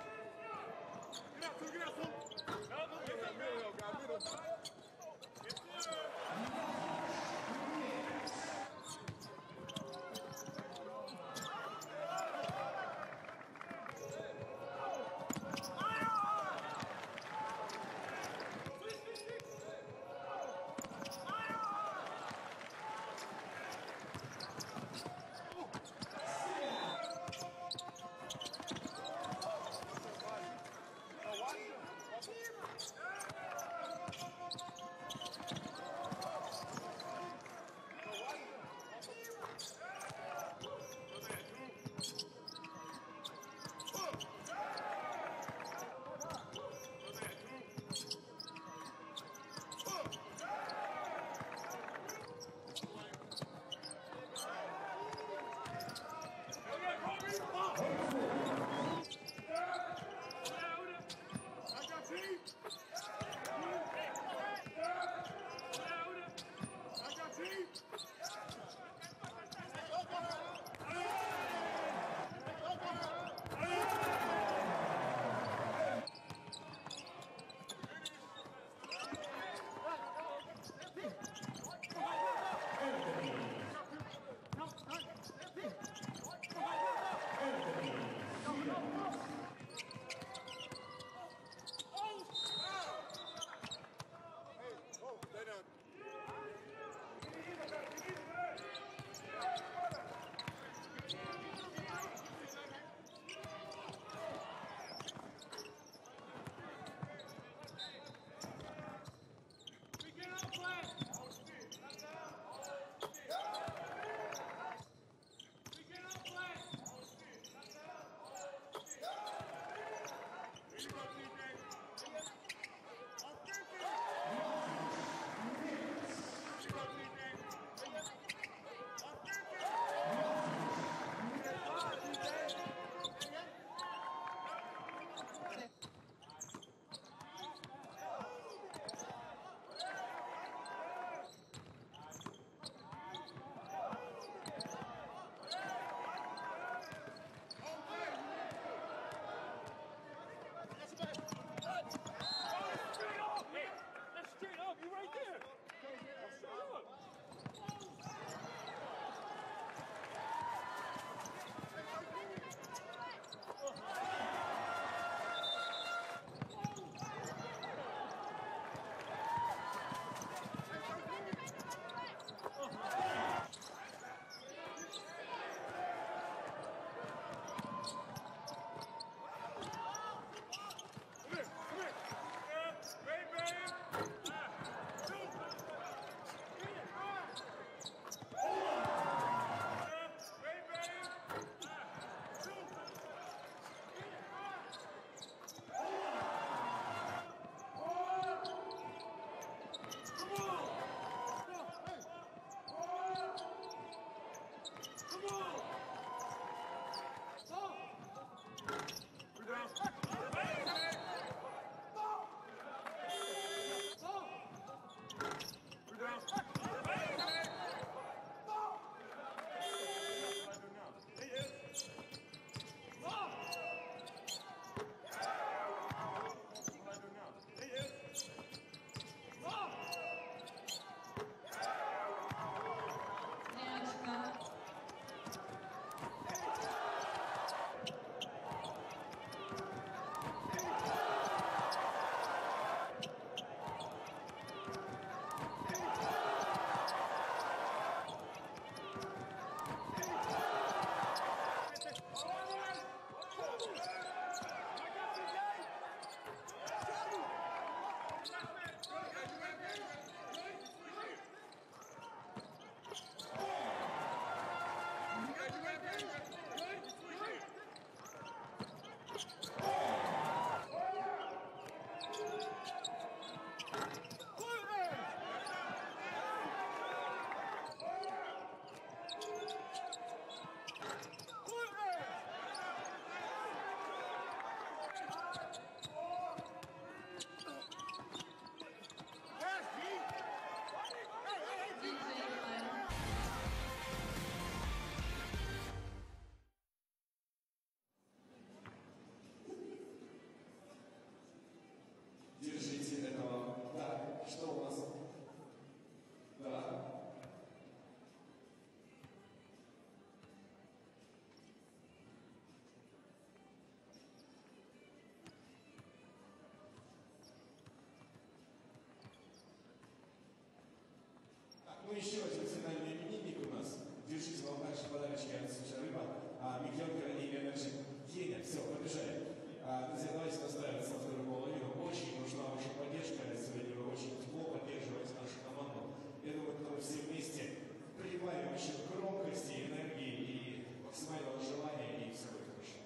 Михенко и Энерджи. Еня, все, побежали. Друзья, давайте настраиваться на вторую половину. Очень нужна ваша поддержка. Сегодня вы очень тепло поддерживаете нашу команду. Я думаю, что мы все вместе прибавим еще громкости, энергии и максимального желания, и все будет хорошо.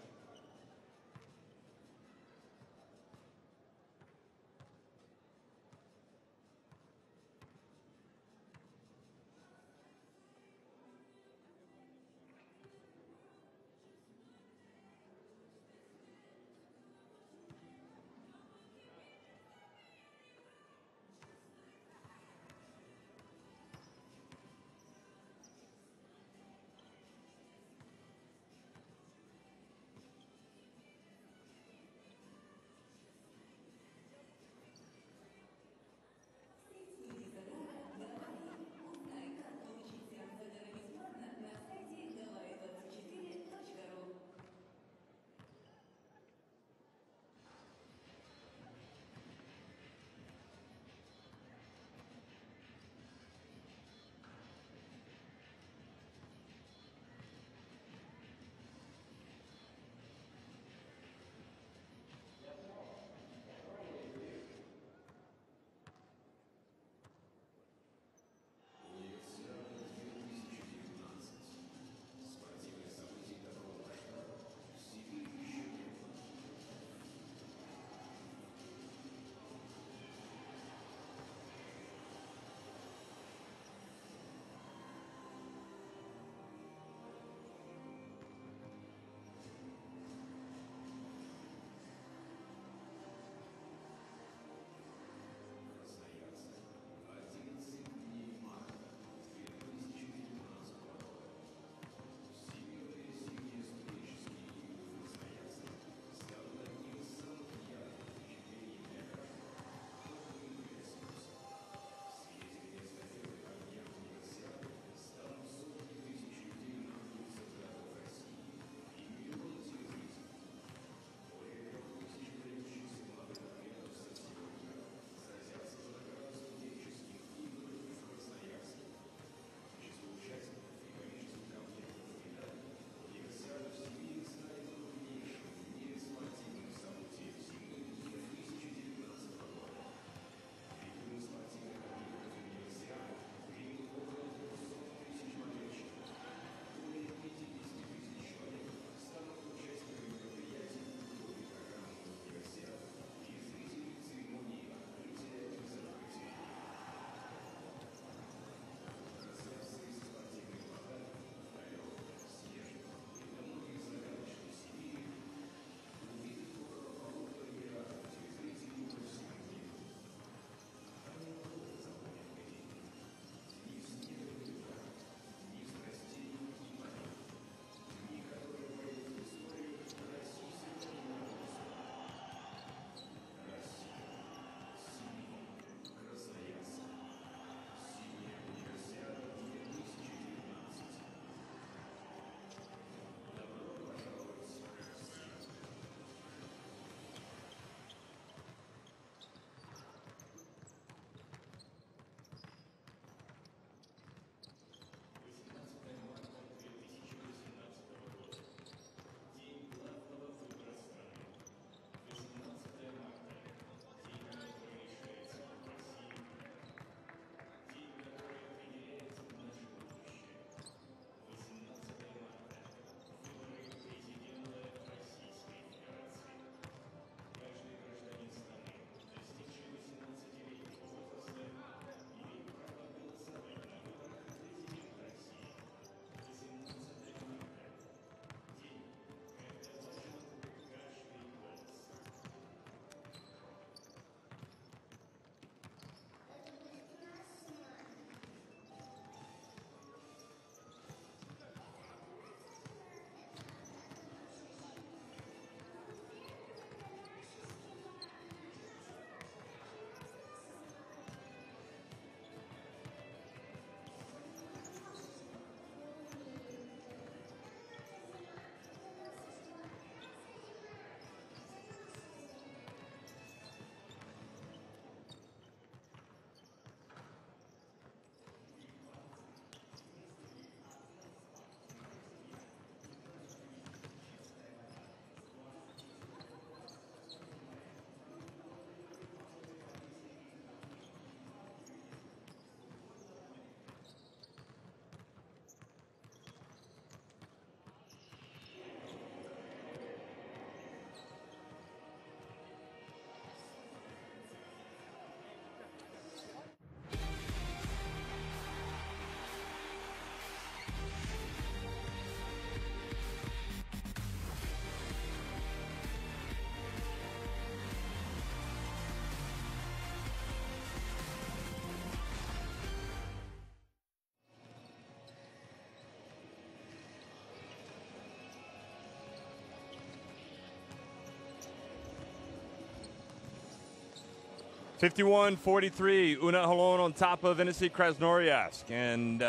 51-43, UNET Holon on top of Enisey Krasnoyarsk. And,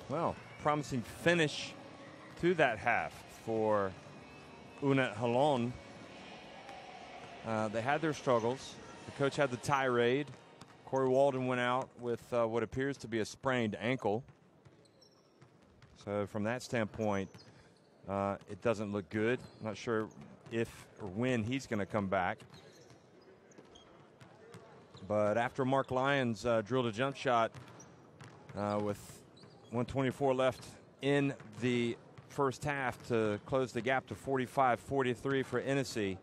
well, promising finish to that half for UNET Holon. They had their struggles. The coach had the tirade. Corey Walden went out with what appears to be a sprained ankle. So from that standpoint, it doesn't look good. I'm not sure if or when he's going to come back. But after Mark Lyons drilled a jump shot with 1:24 left in the first half to close the gap to 45-43 for Enisey,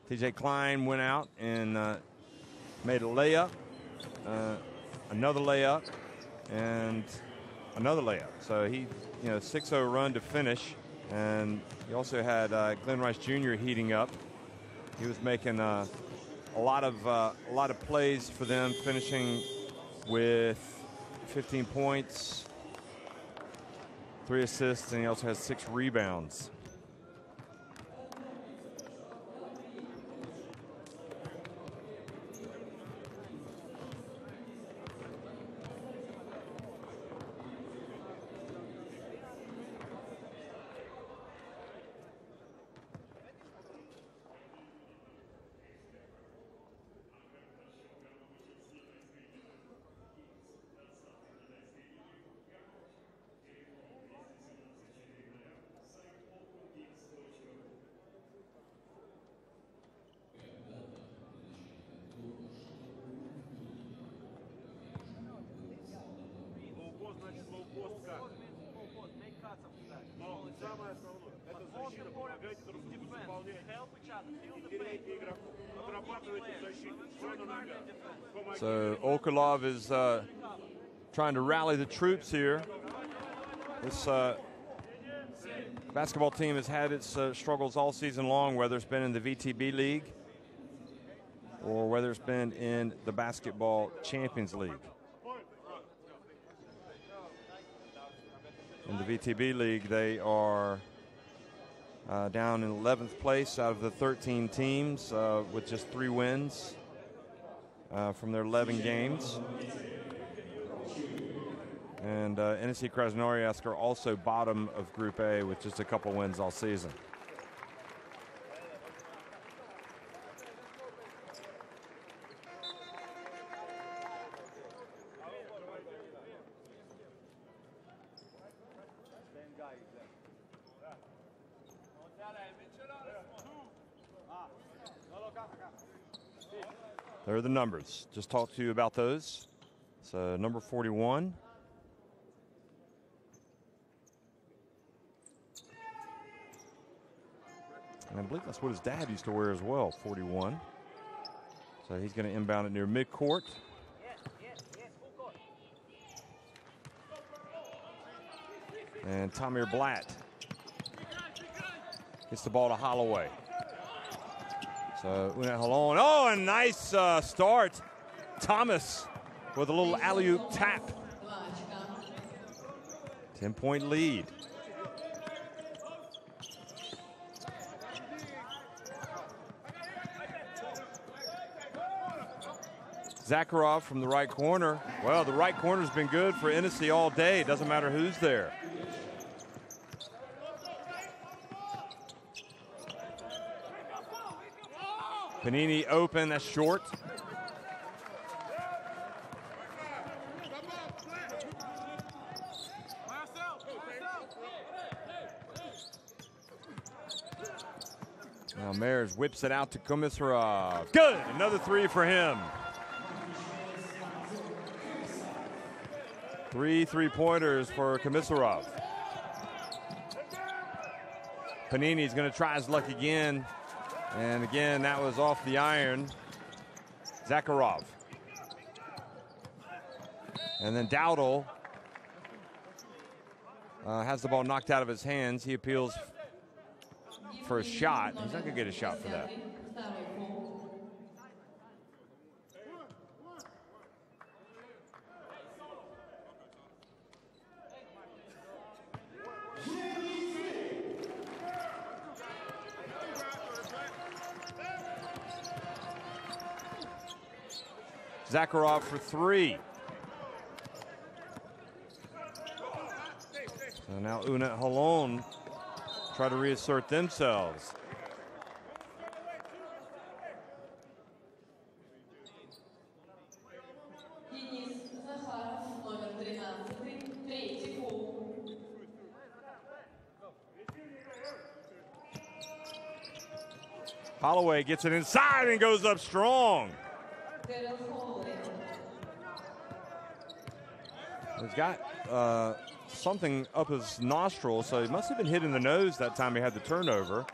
TJ Klein went out and made a layup, another layup, and another layup. So he, 6-0 run to finish. And he also had Glenn Rice Jr. heating up. He was making a lot of plays for them, finishing with 15 points, 3 assists, and he also has 6 rebounds. So Okolov is trying to rally the troops here. This basketball team has had its struggles all season long, whether it's been in the VTB League or whether it's been in the Basketball Champions League. In the VTB League, they are down in 11th place out of the 13 teams with just 3 wins from their 11 games. And Enisey Krasnoyarsk are also bottom of Group A with just a couple wins all season. There are the numbers. Just talked to you about those. So number 41. And I believe that's what his dad used to wear as well, 41. So he's going to inbound it near midcourt. And Tamir Blatt gets the ball to Holloway. So UNET Holon, oh, a nice start. Thomas with a little alley-oop tap. 10-point lead. Zakharov from the right corner. Well, the right corner's been good for Enisey all day. It doesn't matter who's there. Panini open, that's short. Now Mares whips it out to Komisarov. Good, another 3 for him. 3 3-pointers for Komisarov. Panini's going to try his luck again. And again, that was off the iron. Zakharov. And then Dowdle has the ball knocked out of his hands. He appeals for a shot. He's not going to get a shot for that. Zakharov for three. So now UNET Holon try to reassert themselves. Holloway gets it inside and goes up strong. He's got something up his nostril, so he must have been hit in the nose that time he had the turnover.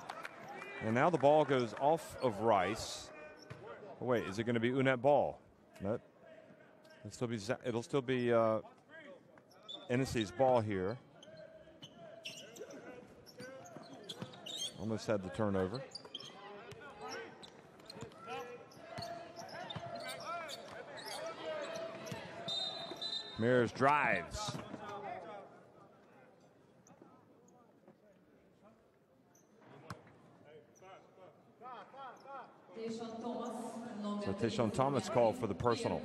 And now the ball goes off of Rice. Oh, wait, is it going to be UNET ball? Nope. It'll still be Enisey's ball here. Almost had the turnover. Mears drives. So Tayshawn Thomas called for the personal.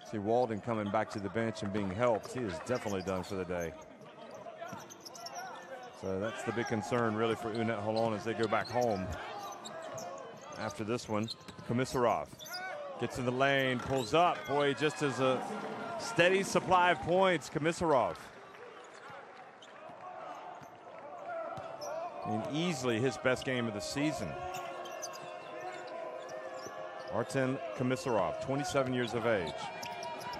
See Walden coming back to the bench and being helped. He is definitely done for the day. So that's the big concern really for UNET Holon as they go back home. After this one, Komisarov gets in the lane, pulls up. Boy, just as a steady supply of points, Komisarov. And easily his best game of the season. Artem Komisarov, 27 years of age.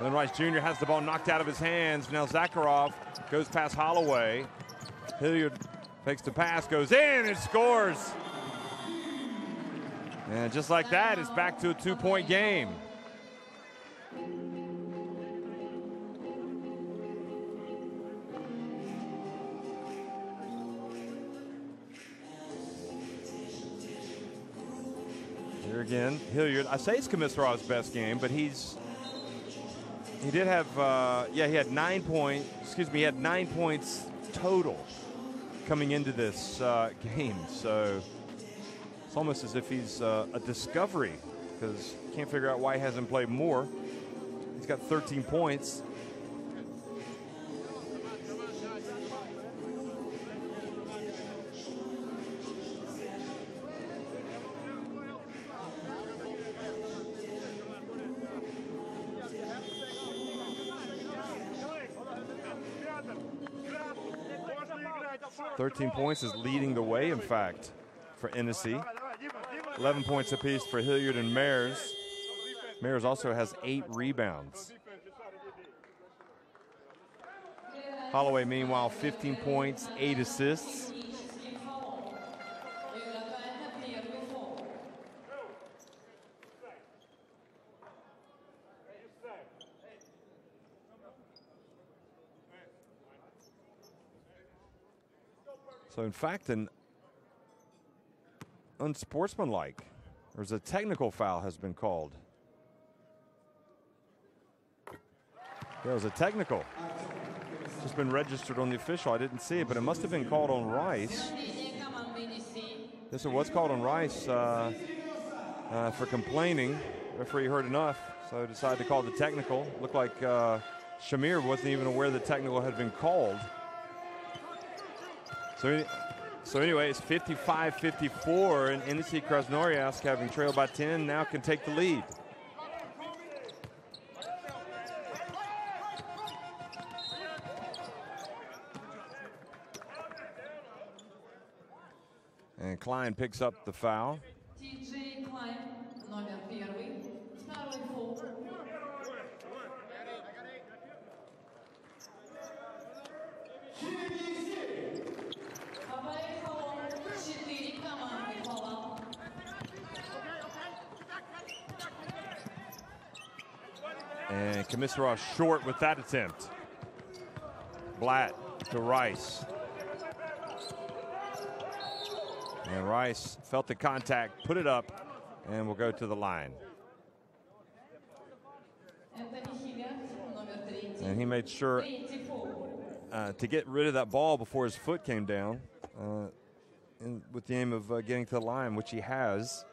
Then Rice Jr. has the ball knocked out of his hands. Now Zakharov goes past Holloway. Hilliard fakes the pass, goes in and scores. And just like that, it's back to a two-point game. Here again, Hilliard. I say it's Komisarov's best game, but he did have, he had 9 points. Excuse me, he had 9 points total coming into this game. So it's almost as if he's a discovery because you can't figure out why he hasn't played more. He's got 13 points. .13 points is leading the way, in fact, for Enisey. 11 points apiece for Hilliard and Mears. Mears also has 8 rebounds. Holloway, meanwhile, 15 points, 8 assists. So, in fact, an unsportsmanlike, there's a technical foul has been called. There was a technical. Just been registered on the official. I didn't see it, but it must have been called on Rice. This was called on Rice for complaining. Referee heard enough, so decided to call the technical. Looked like Shamir wasn't even aware the technical had been called. So anyway, it's 55-54, and Enisey Krasnoyarsk, having trailed by 10, now can take the lead. And Klein picks up the foul. And Komisarov short with that attempt. Blatt to Rice. And Rice felt the contact, put it up, and will go to the line. And he made sure to get rid of that ball before his foot came down. with the aim of getting to the line, which he has.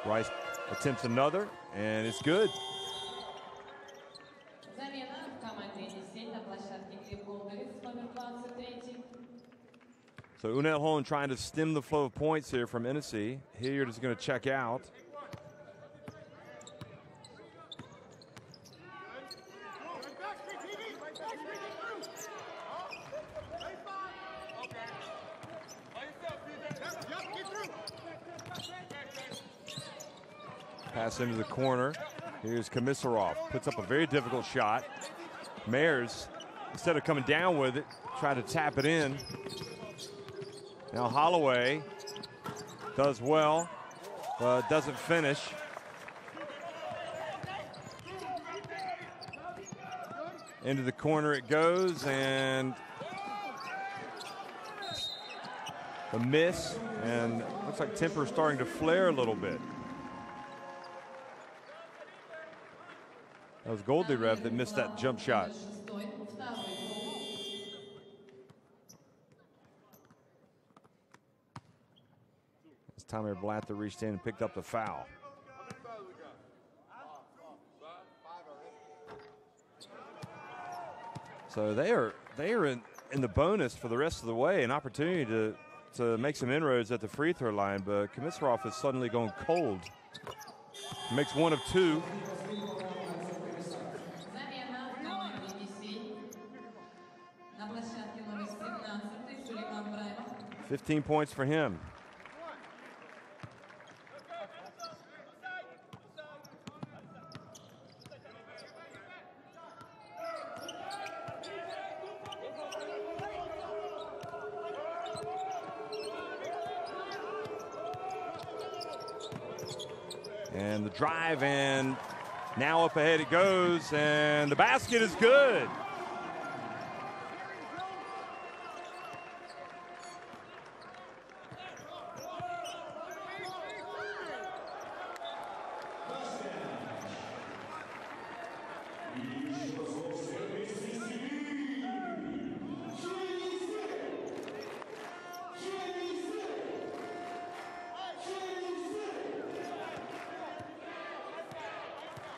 Rice attempts another, and it's good. So UNET Holon trying to stem the flow of points here from Enisey. Hilliard is going to check out. Pass into the corner. Here's Krasnoyarsk. Puts up a very difficult shot. Mayers, instead of coming down with it, tried to tap it in. Now Holloway does well, but doesn't finish. Into the corner it goes, and a miss, and looks like temper starting to flare a little bit. That was Goldyrev that missed that jump shot. It's Tamir Blatt that reached in and picked up the foul. So they are in the bonus for the rest of the way, an opportunity to make some inroads at the free throw line, but Krasnoyarsk is suddenly going cold. Makes one of two. 15 points for him. And the drive, and now up ahead it goes, and the basket is good.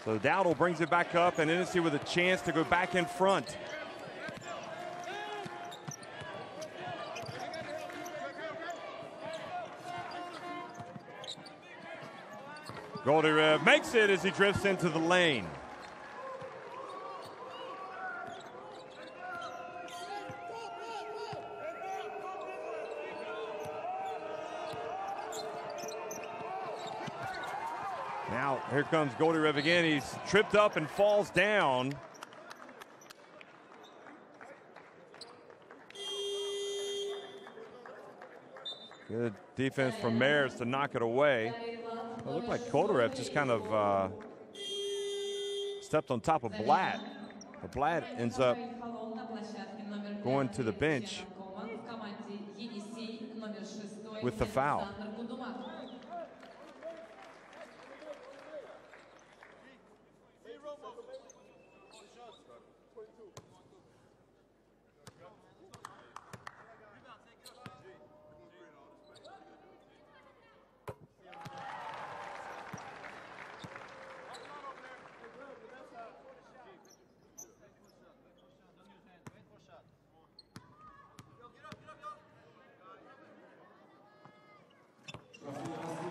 So Dowdle brings it back up, and Enisey with a chance to go back in front. Goldyrev makes it as he drifts into the lane. Now, here comes Goldyrev again. He's tripped up and falls down. Good defense from Mayers to knock it away. It looked like Goldyrev just kind of stepped on top of Blatt. But Blatt ends up going to the bench with the foul.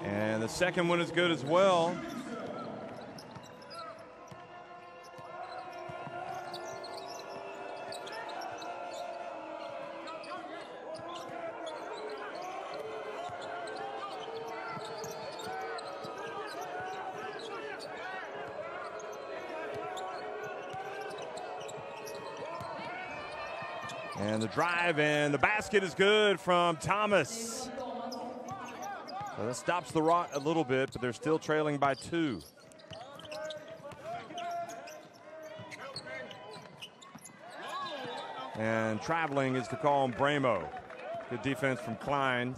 And the second one is good as well. And the drive, and the basket is good from Thomas. So that stops the rot a little bit, but they're still trailing by 2. And traveling is the call on Bramo. Good defense from Klein.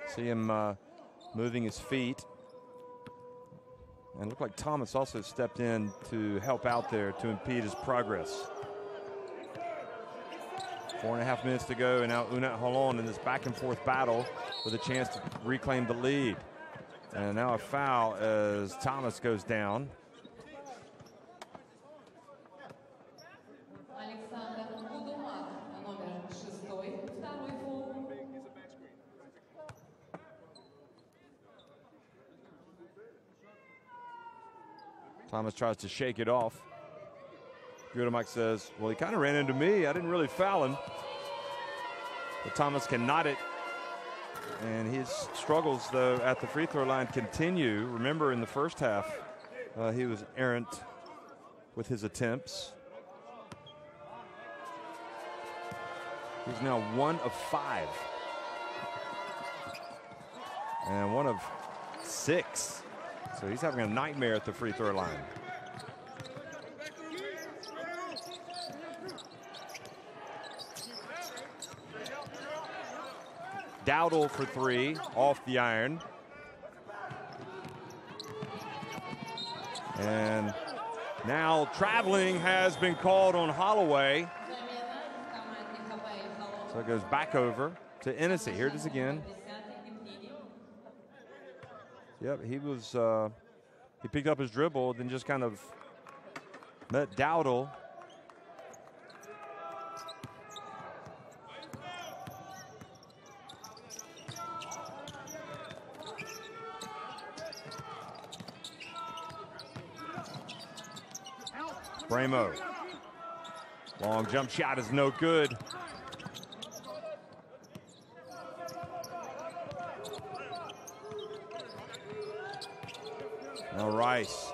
See him moving his feet. And it looked like Thomas also stepped in to help out there to impede his progress. 4.5 minutes to go, and now UNET Holon in this back and forth battle with a chance to reclaim the lead. And now a foul as Thomas goes down. Thomas tries to shake it off. Gudemak says, well, he kind of ran into me. I didn't really foul him. But Thomas can knot it. And his struggles, though, at the free throw line continue. Remember, in the first half, he was errant with his attempts. He's now 1 of 5. And 1 of 6. So he's having a nightmare at the free throw line. Dowdle for 3, off the iron. And now traveling has been called on Holloway. So it goes back over to Enisey. Here it is again. Yep, he was, he picked up his dribble, then just kind of met Dowdle. Bramo. Long jump shot is no good. Now Rice.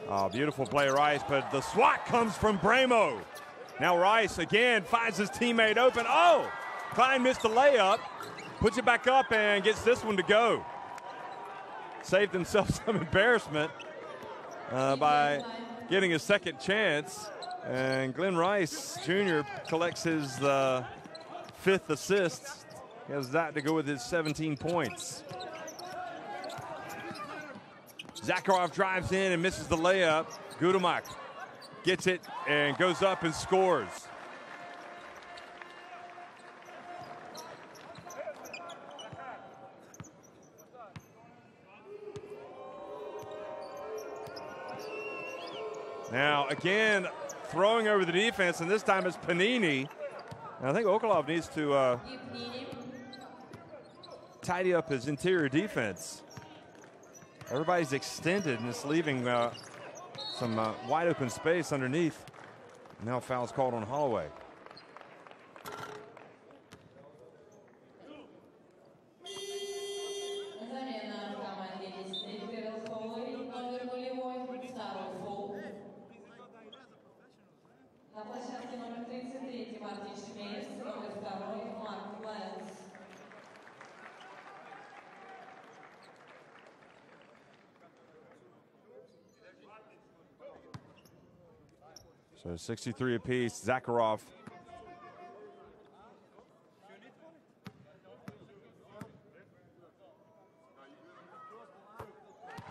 Oh, beautiful play, Rice, but the swat comes from Bramo. Now Rice again finds his teammate open. Oh, Klein missed the layup, puts it back up and gets this one to go. Saved himself some embarrassment by getting a second chance. And Glenn Rice Jr. collects his 5th assist. He has that to go with his 17 points. Zakharov drives in and misses the layup. Gudemak gets it and goes up and scores. Now, again, throwing over the defense, and this time it's Panini. And I think Okolov needs to tidy up his interior defense. Everybody's extended, and it's leaving some wide open space underneath. Now foul's called on Holloway. So 63 apiece. Zakharov.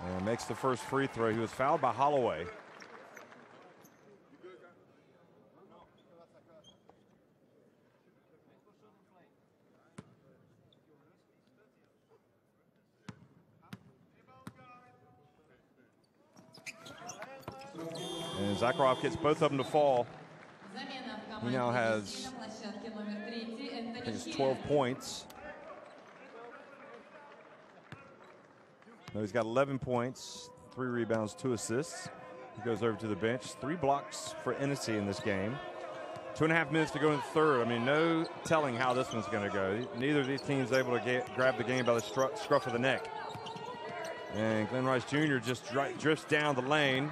And makes the first free throw. He was fouled by Holloway. And Zakharov gets both of them to fall. He now has, I think it's 12 points. No, he's got 11 points, 3 rebounds, 2 assists. He goes over to the bench. 3 blocks for Enisey in this game. 2.5 minutes to go in the third. I mean, no telling how this one's going to go. Neither of these teams able to grab the game by the scruff of the neck. And Glenn Rice Jr. just drifts down the lane.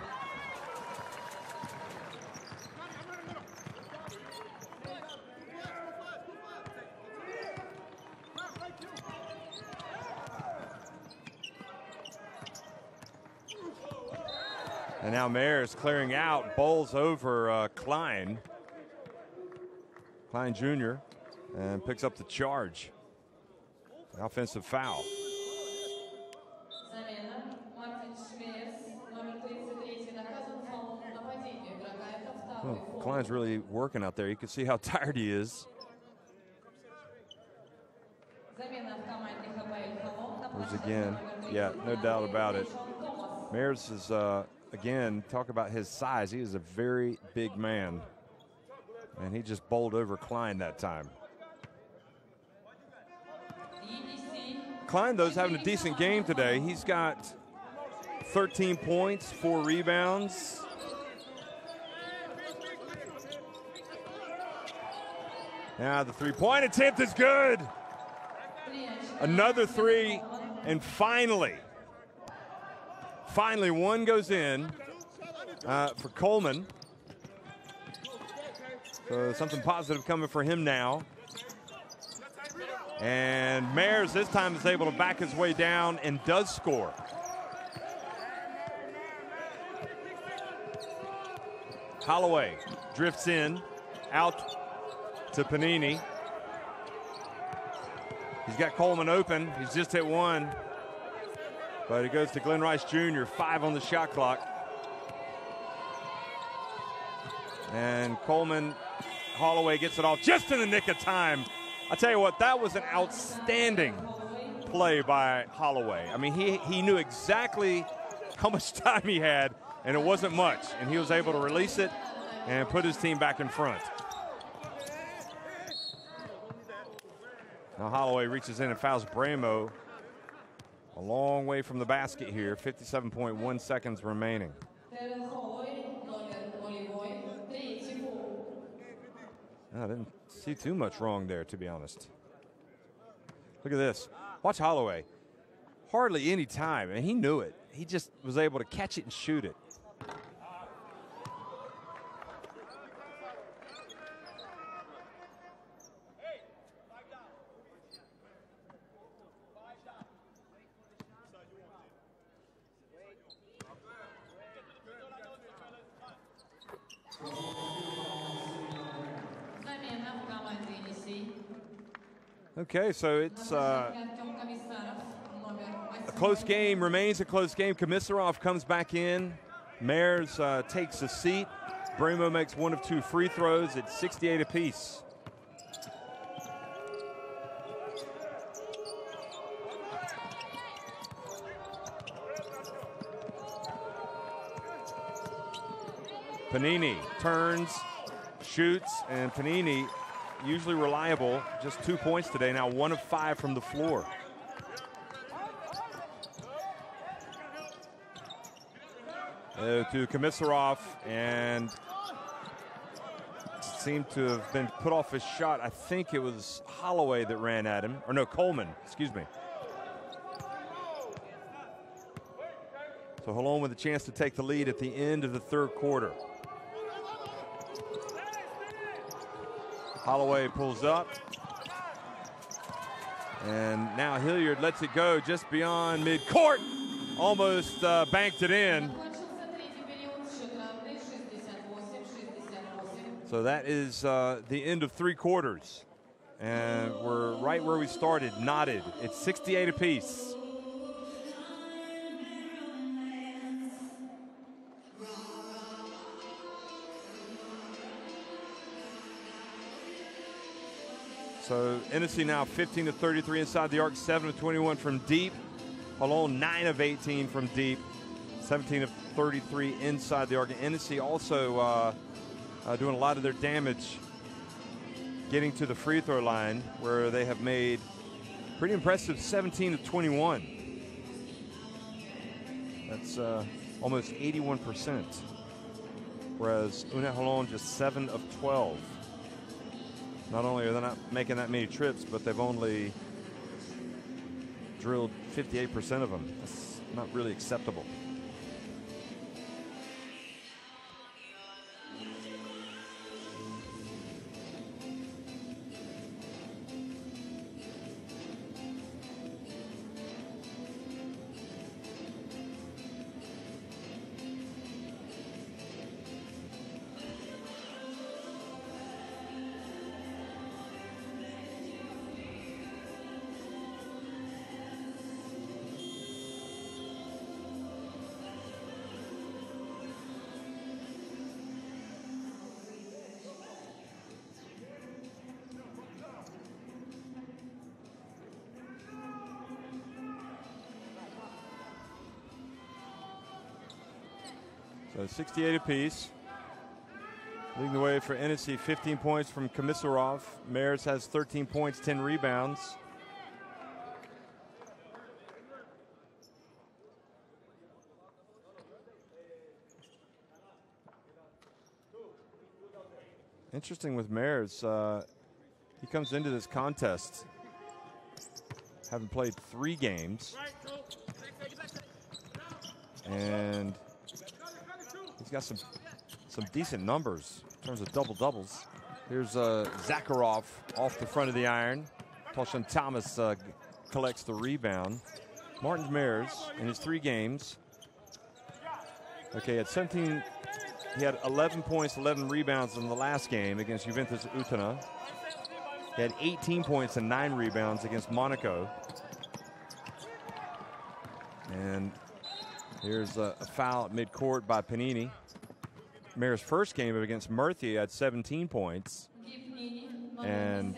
And now Mayers clearing out, bowls over Klein. Klein Jr. and picks up the charge. Offensive foul. Oh, Klein's really working out there. You can see how tired he is. There's again. Yeah, no doubt about it. Mayers is, again, talk about his size. He is a very big man. And he just bowled over Klein that time. Klein, though, is having a decent game today. He's got 13 points, 4 rebounds. Now the three-point attempt is good. Another three, and finally one goes in for Coleman. So something positive coming for him now. And Mayers this time is able to back his way down and does score. Holloway drifts in, out to Panini. He's got Coleman open. He's just hit one. But it goes to Glenn Rice Jr., 5 on the shot clock. And Holloway gets it off just in the nick of time. I tell you what, that was an outstanding play by Holloway. I mean, he knew exactly how much time he had, and it wasn't much. And he was able to release it and put his team back in front. Now Holloway reaches in and fouls Bramo. A long way from the basket here, 57.1 seconds remaining. I didn't see too much wrong there, to be honest. Look at this. Watch Holloway. Hardly any time, and he knew it. He just was able to catch it and shoot it. Okay, so it's a close game, remains a close game. Komisarov comes back in. Mayers takes a seat. Bramo makes 1 of 2 free throws. It's 68 apiece. Panini turns, shoots, and Panini, usually reliable, just 2 points today. Now 1 of 5 from the floor. To Komisarov, and seemed to have been put off his shot. I think it was Holloway that ran at him, or no, Coleman, excuse me. So Holon with a chance to take the lead at the end of the third quarter. Holloway pulls up. And now Hilliard lets it go just beyond midcourt. Almost banked it in. So that is the end of 3 quarters. And we're right where we started, knotted. It's 68 apiece. So Enisey now 15 of 33 inside the arc, 7 of 21 from deep. Holon 9 of 18 from deep, 17 of 33 inside the arc. And Enisey also doing a lot of their damage getting to the free throw line, where they have made pretty impressive 17 of 21. That's almost 81%. Whereas UNET Holon just 7 of 12. Not only are they not making that many trips, but they've only drilled 58% of them. That's not really acceptable. So 68 apiece. Leading the way for Enisey, 15 points from Krasnoyarsk. Mayers has 13 points, 10 rebounds. Interesting with Mayers, he comes into this contest having played 3 games, and he's got some decent numbers in terms of double-doubles. Here's Zakharov off the front of the iron. Toshan Thomas collects the rebound. Martin Mayers in his 3 games. Okay, at 17, he had 11 points, 11 rebounds in the last game against Juventus Utena. He had 18 points and 9 rebounds against Monaco. And here's a foul at midcourt by Panini. Mayer's first game against Murthy had 17 points and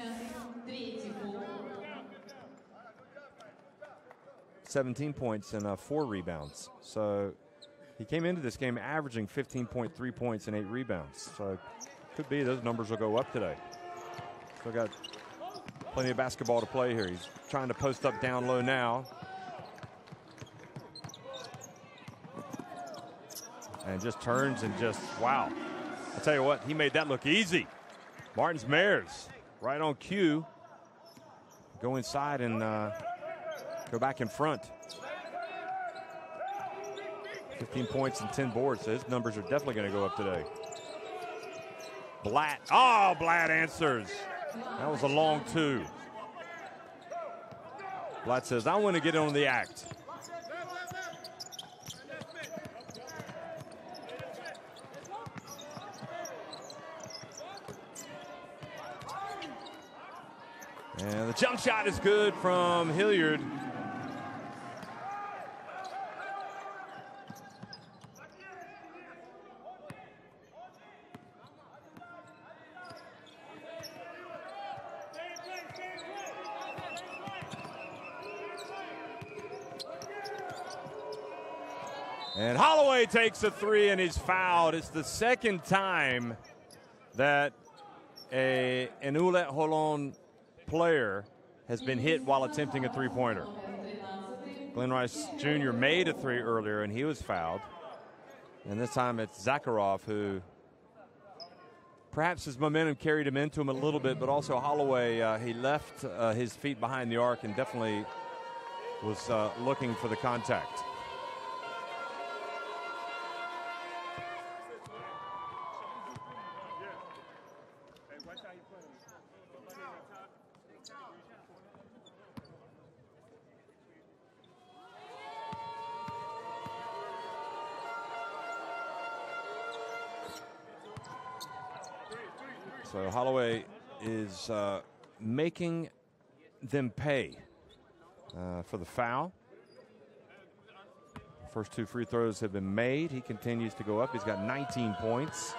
17 points and 4 rebounds. So he came into this game averaging 15.3 points and 8 rebounds. So could be those numbers will go up today. Still got plenty of basketball to play here. He's trying to post up down low now. And just turns and just, wow. I'll tell you what, he made that look easy. Martin Mayers, right on cue. Go inside and go back in front. 15 points and 10 boards, so his numbers are definitely going to go up today. Blatt, oh, Blatt answers. That was a long 2. Blatt says, I want to get on the act. And the jump shot is good from Hilliard. And Holloway takes a 3 and he's fouled. It's the second time that an UNET Holon player has been hit while attempting a 3-pointer. Glenn Rice Jr. made a 3 earlier and he was fouled. And this time it's Zakharov who perhaps his momentum carried him into him a little bit, but also Holloway, he left his feet behind the arc and definitely was looking for the contact. So Holloway is making them pay for the foul. First 2 free throws have been made. He continues to go up. He's got 19 points.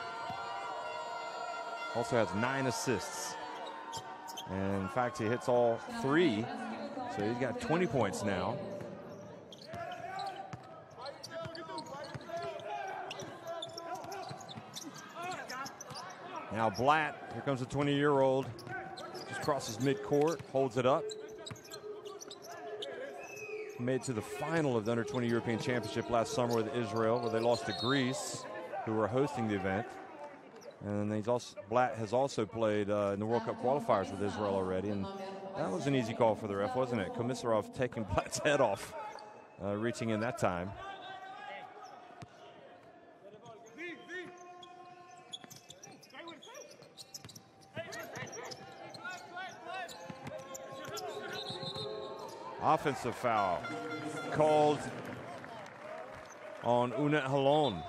Also has 9 assists. And in fact, he hits all 3. So he's got 20 points now. Now Blatt, here comes the 20-year-old, just crosses midcourt, holds it up. Made it to the final of the Under-20 European Championship last summer with Israel, where they lost to Greece, who were hosting the event. And Blatt has also played in the World Cup qualifiers with Israel already, and that was an easy call for the ref, wasn't it? Komisarov taking Blatt's head off, reaching in that time. Offensive foul called on UNET Holon.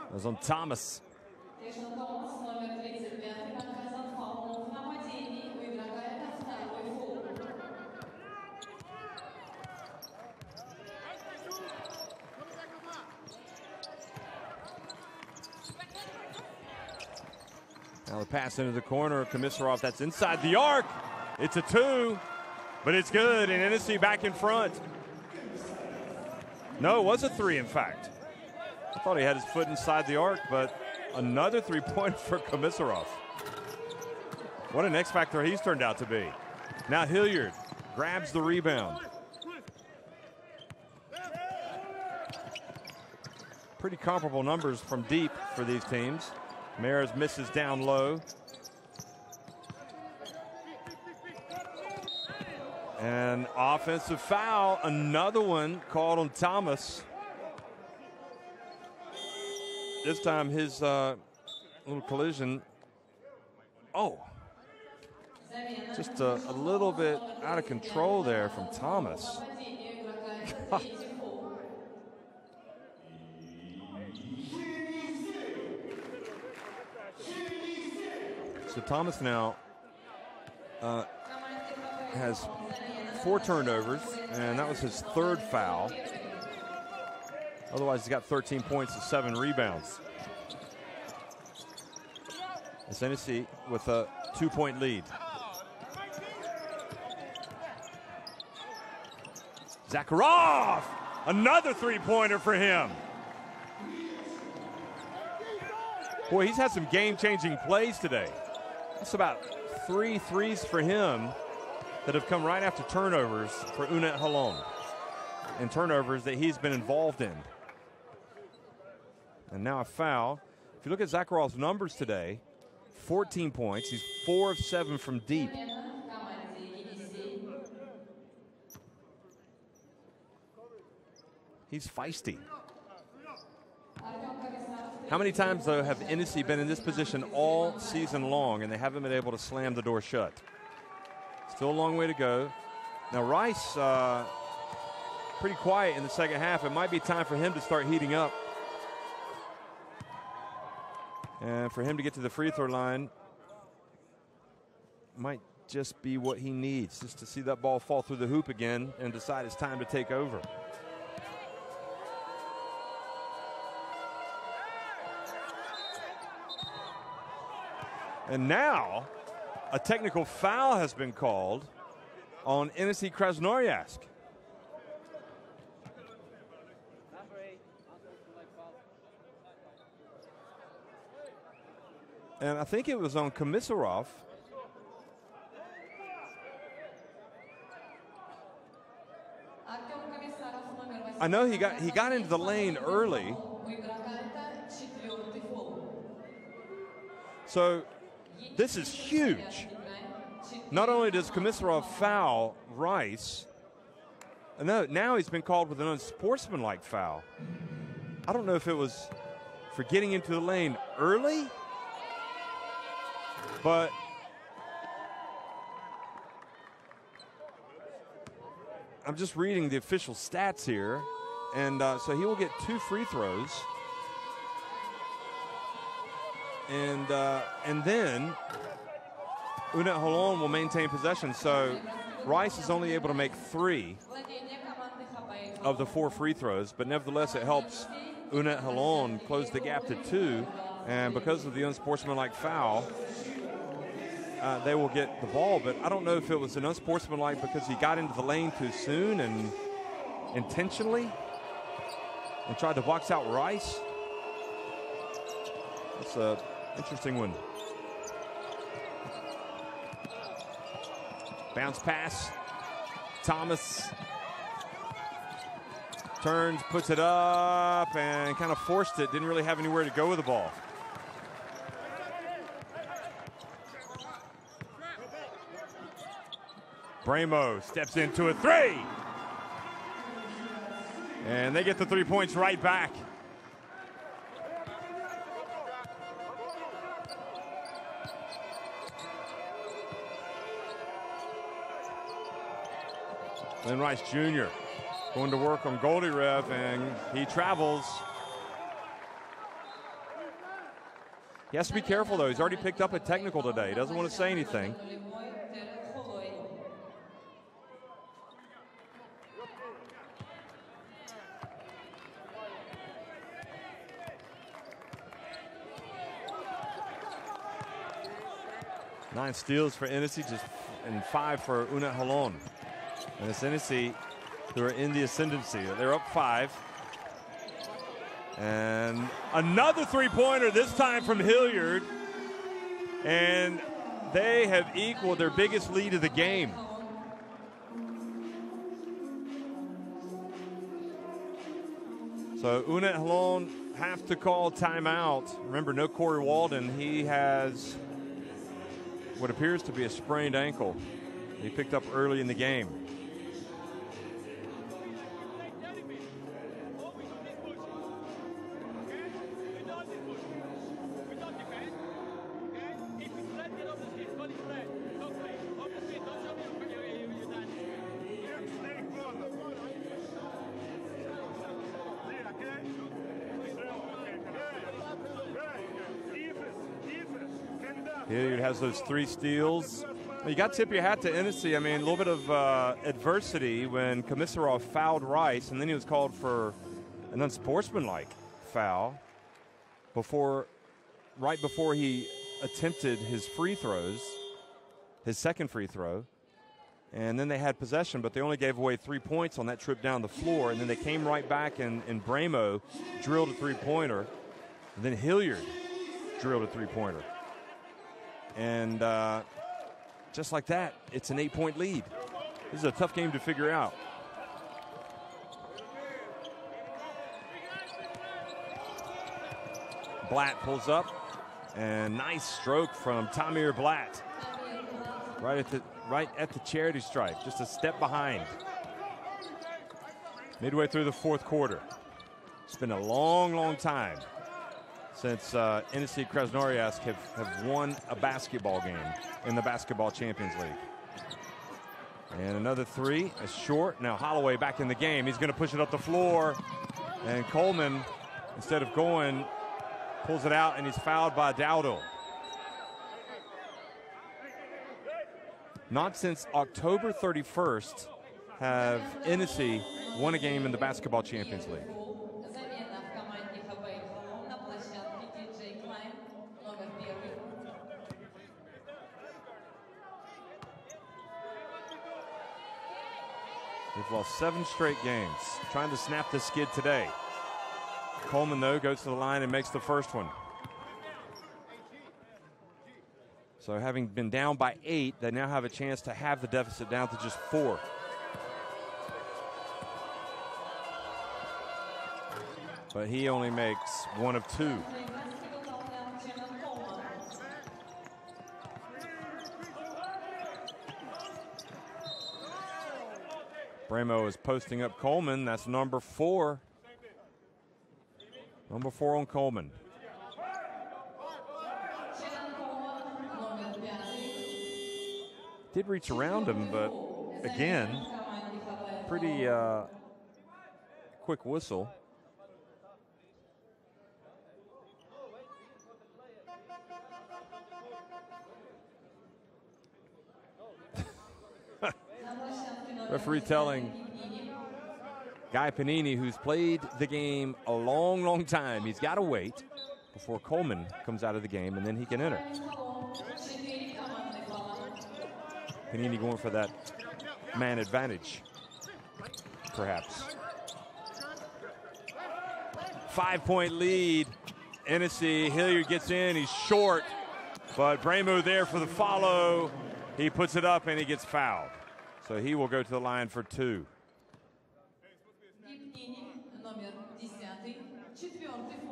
It was on Thomas. Now the pass into the corner of Komisarov. That's inside the arc. It's a 2, but it's good, and Enisey back in front. No, it was a 3, in fact. I thought he had his foot inside the arc, but another 3-pointer for Komisarov. What an X factor he's turned out to be. Now Hilliard grabs the rebound. Pretty comparable numbers from deep for these teams. Mares misses down low. And offensive foul, another one called on Thomas. This time his little collision. Oh, just a little bit out of control there from Thomas. So Thomas now has 4 turnovers, and that was his 3rd foul. Otherwise, he's got 13 points and 7 rebounds. It's Enisey with a 2-point lead. Zakharov, another 3-pointer for him. Boy, he's had some game-changing plays today. That's about 3 threes for him that have come right after turnovers for UNET Holon, and turnovers that he's been involved in. And now a foul. If you look at Zakharov's numbers today, 14 points. He's 4 of 7 from deep. He's feisty. How many times, though, have Enisey been in this position all season long and they haven't been able to slam the door shut? Still a long way to go. Now Rice, pretty quiet in the second half. It might be time for him to start heating up. And for him to get to the free throw line might just be what he needs, just to see that ball fall through the hoop again and decide it's time to take over. And now a technical foul has been called on Enisey Krasnoyarsk. And I think it was on Komisarov. I know he got into the lane early. So this is huge. Not only does Komisarov foul Rice, now he's been called with an unsportsmanlike foul. I don't know if it was for getting into the lane early, but I'm just reading the official stats here, and so he will get 2 free throws, and then UNET Holon will maintain possession. So Rice is only able to make 3 of the 4 free throws, but nevertheless it helps UNET Holon close the gap to 2, and because of the unsportsmanlike foul, they will get the ball. But I don't know if it was an unsportsmanlike because he got into the lane too soon and intentionally and tried to box out Rice. That's an interesting one. Bounce pass. Thomas turns, puts it up, and kind of forced it. Didn't really have anywhere to go with the ball. Bramo steps into a 3. And they get the 3 points right back. Lynn Rice Jr. going to work on Goldie Rev, and he travels. He has to be careful, though. He's already picked up a technical today. He doesn't want to say anything. Nine steals for Enisey, and 5 for UNET Holon. And it's Enisey who are in the ascendancy. They're up 5. And another three-pointer, this time from Hilliard. And they have equaled their biggest lead of the game. So UNET Holon have to call timeout. Remember, no Corey Walden. He has what appears to be a sprained ankle. He picked up early in the game. Hilliard has those 3 steals. You got to tip your hat to Enisey. I mean, a little bit of adversity when Komisarov fouled Rice, and then he was called for an unsportsmanlike foul right before he attempted his free throws, his second free throw. And then they had possession, but they only gave away 3 points on that trip down the floor. And then they came right back, and Bramo drilled a three-pointer. And then Hilliard drilled a three-pointer. And just like that, it's an 8-point lead. This is a tough game to figure out. Blatt pulls up, and nice stroke from Tamir Blatt. Right at the charity stripe, just a step behind. Midway through the fourth quarter. It's been a long, long time since Enisey Krasnoyarsk have won a basketball game in the Basketball Champions League. And another 3, a short. Now Holloway back in the game. He's going to push it up the floor. And Coleman, instead of going, pulls it out, and he's fouled by Dowdle. Not since October 31st have Enisey won a game in the Basketball Champions League. They've lost 7 straight games, trying to snap the skid today. Coleman, though, goes to the line and makes the first one. So having been down by 8, they now have a chance to have the deficit down to just 4. But he only makes 1 of 2. Bramo is posting up Coleman. That's number 4. Number 4 on Coleman. Did reach around him, but again, pretty quick whistle. Referee telling Guy Panini, who's played the game a long, long time, he's got to wait before Coleman comes out of the game, and then he can enter. Panini going for that man advantage, perhaps. 5-point lead. Enisey, Hilliard gets in, he's short, but Bramo there for the follow. He puts it up and he gets fouled. So he will go to the line for 2.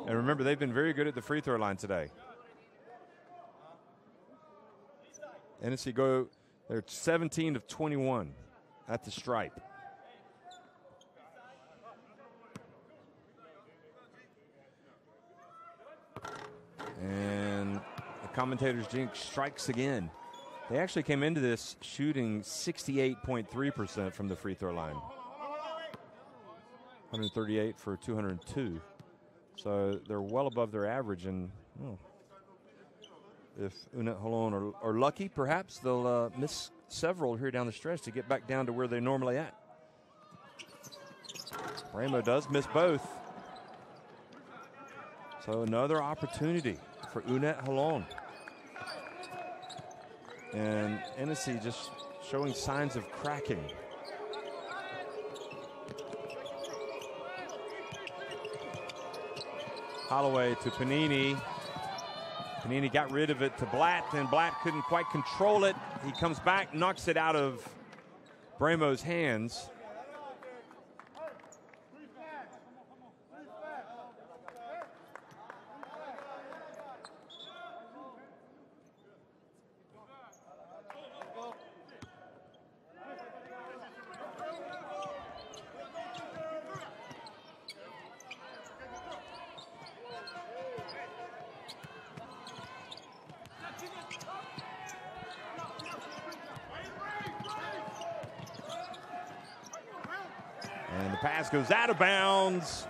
And remember, they've been very good at the free throw line today. Enisey they're 17 of 21 at the stripe. And the commentators jinx strikes again. They actually came into this shooting 68.3% from the free throw line. 138 for 202. So they're well above their average, and if UNET Holon are lucky, perhaps they'll miss several here down the stretch to get back down to where they're normally at. Bramo does miss both. So another opportunity for UNET Holon. And Enisey just showing signs of cracking. Holloway to Panini. Panini got rid of it to Blatt, and Blatt couldn't quite control it. He comes back, knocks it out of Bramo's hands. And the pass goes out of bounds.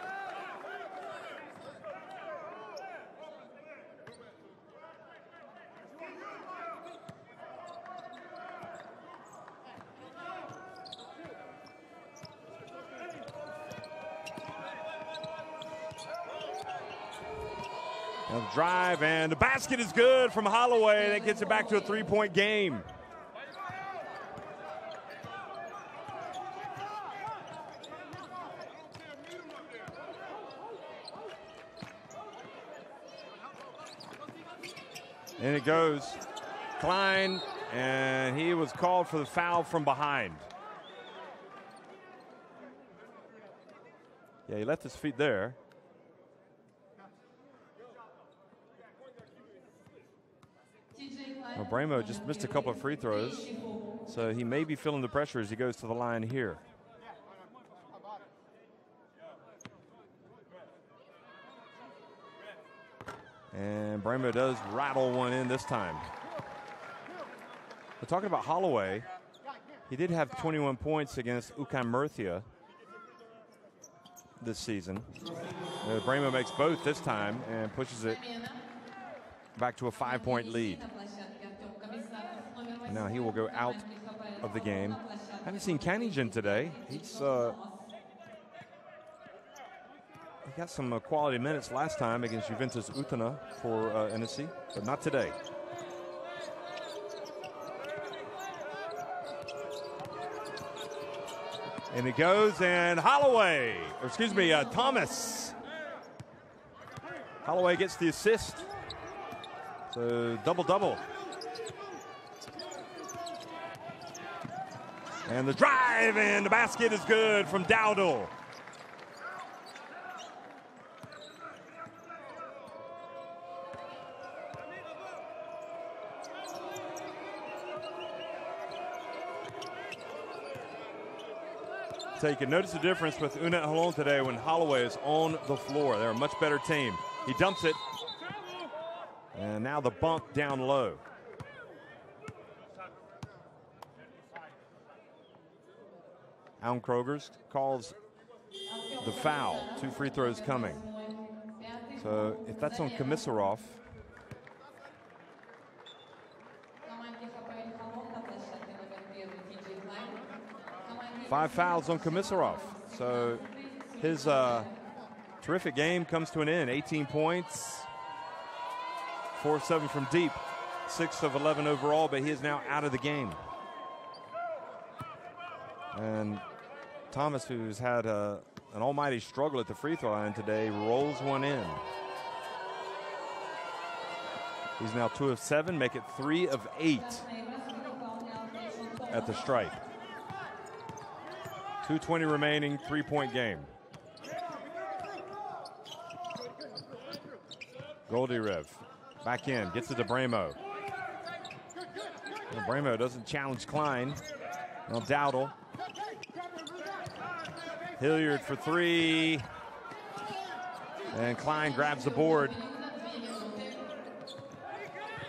Now the drive, and the basket is good from Holloway. That gets it back to a three-point game. And it goes. Klein, and he was called for the foul from behind. Yeah, he left his feet there. Well, Bramo just missed a couple of free throws, so he may be feeling the pressure as he goes to the line here. And Bramo does rattle one in this time. We're talking about Holloway. He did have 21 points against UCAM Murcia this season. Bramo makes both this time and pushes it back to a 5-point lead. And now he will go out of the game. Haven't seen Canigen today. He's he got some quality minutes last time against Juventus Utena for Enisey, but not today. And it goes, and Holloway, or excuse me, Thomas. Holloway gets the assist. So double-double. And the drive, and the basket is good from Dowdle. So you can notice the difference with UNET Holon today when Holloway is on the floor. They're a much better team. He dumps it. And now the bump down low. Alan Krogers calls the foul. 2 free throws coming. So if that's on Komisarov, five fouls on Komisarov. So his terrific game comes to an end. 18 points, 4 of 7 from deep, 6 of 11 overall, but he is now out of the game. And Thomas, who's had an almighty struggle at the free throw line today, rolls one in. He's now 2 of 7, make it 3 of 8 at the stripe. 2:20 remaining, 3-point game. Goldirev back in, gets it to Bramo. Well, Bramo doesn't challenge Klein. Now Dowdle. Hilliard for 3. And Klein grabs the board.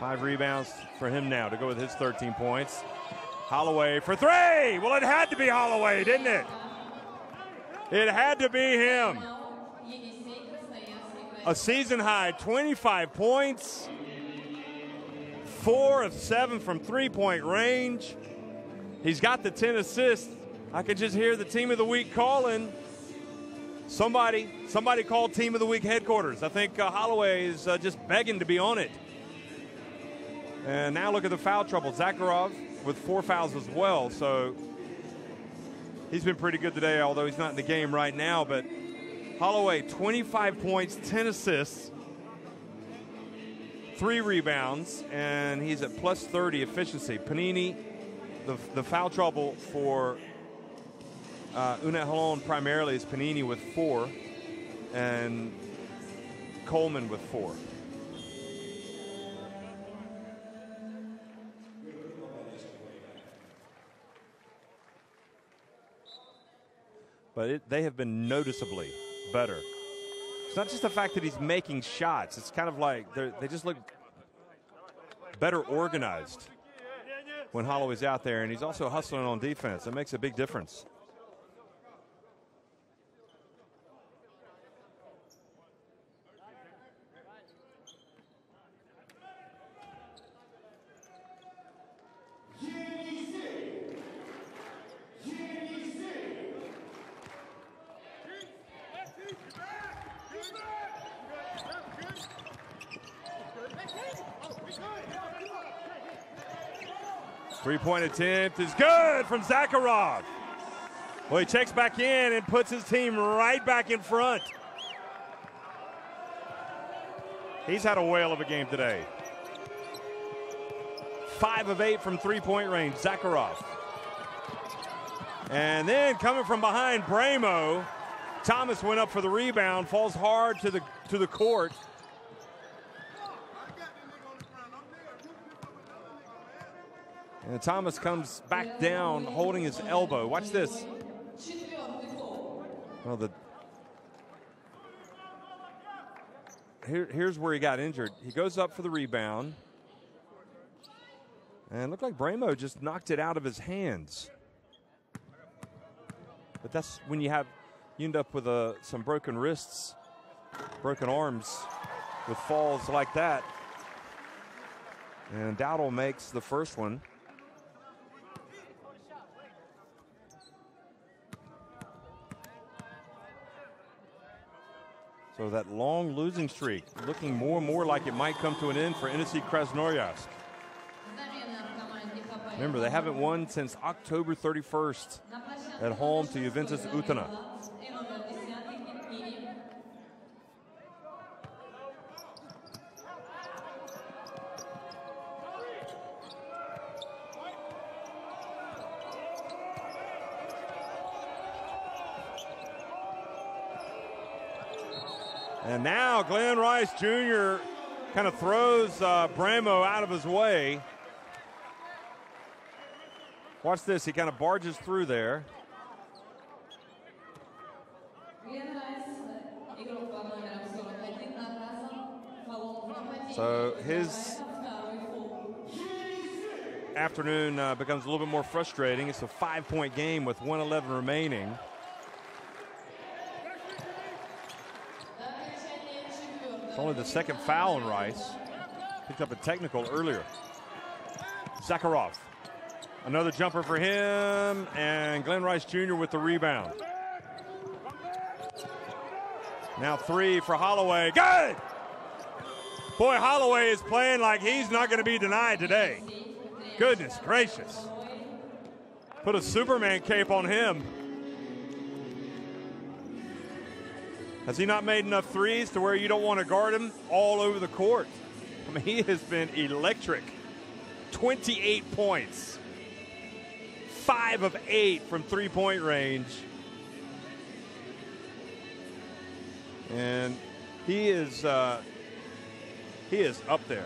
5 rebounds for him now to go with his 13 points. Holloway for 3. Well, it had to be Holloway, didn't it? It had to be him. A season high, 25 points. 4 of 7 from 3-point range. He's got the 10 assists. I could just hear the Team of the Week calling. Somebody called Team of the Week headquarters. I think Holloway is just begging to be on it. And now look at the foul trouble. Zakharov with 4 fouls as well. So he's been pretty good today, although he's not in the game right now. But Holloway, 25 points, 10 assists, 3 rebounds, and he's at plus 30 efficiency. Panini, the foul trouble for UNET Holon primarily is Panini with 4 and Coleman with 4. But they have been noticeably better. It's not just the fact that he's making shots. It's kind of like they just look better organized when Holloway's out there, and he's also hustling on defense. That makes a big difference. Three-point attempt is good from Zakharov. Well, he checks back in and puts his team right back in front. He's had a whale of a game today. 5 of 8 from three-point range, Zakharov. And then coming from behind, Bramo. Thomas went up for the rebound, falls hard to the court. And Thomas comes back down, holding his elbow. Watch this. Well, here's where he got injured. He goes up for the rebound. And it looked like Bramo just knocked it out of his hands. But that's when you end up with some broken wrists, broken arms with falls like that. And Dowdle makes the first one. So that long losing streak looking more and more like it might come to an end for Enisey Krasnoyarsk. Remember, they haven't won since October 31st at home to Juventus Utena. And now Glenn Rice Jr. kind of throws Bramo out of his way. Watch this. He kind of barges through there. So his afternoon becomes a little bit more frustrating. It's a 5-point game with 1:11 remaining. It's only the second foul on Rice. Picked up a technical earlier. Zakharov. Another jumper for him, and Glenn Rice Jr. with the rebound. Now 3 for Holloway. Good! Boy, Holloway is playing like he's not going to be denied today. Goodness gracious. Put a Superman cape on him. Has he not made enough threes to where you don't want to guard him all over the court? I mean, he has been electric. 28 points. 5 of 8 from three-point range. And he is up there.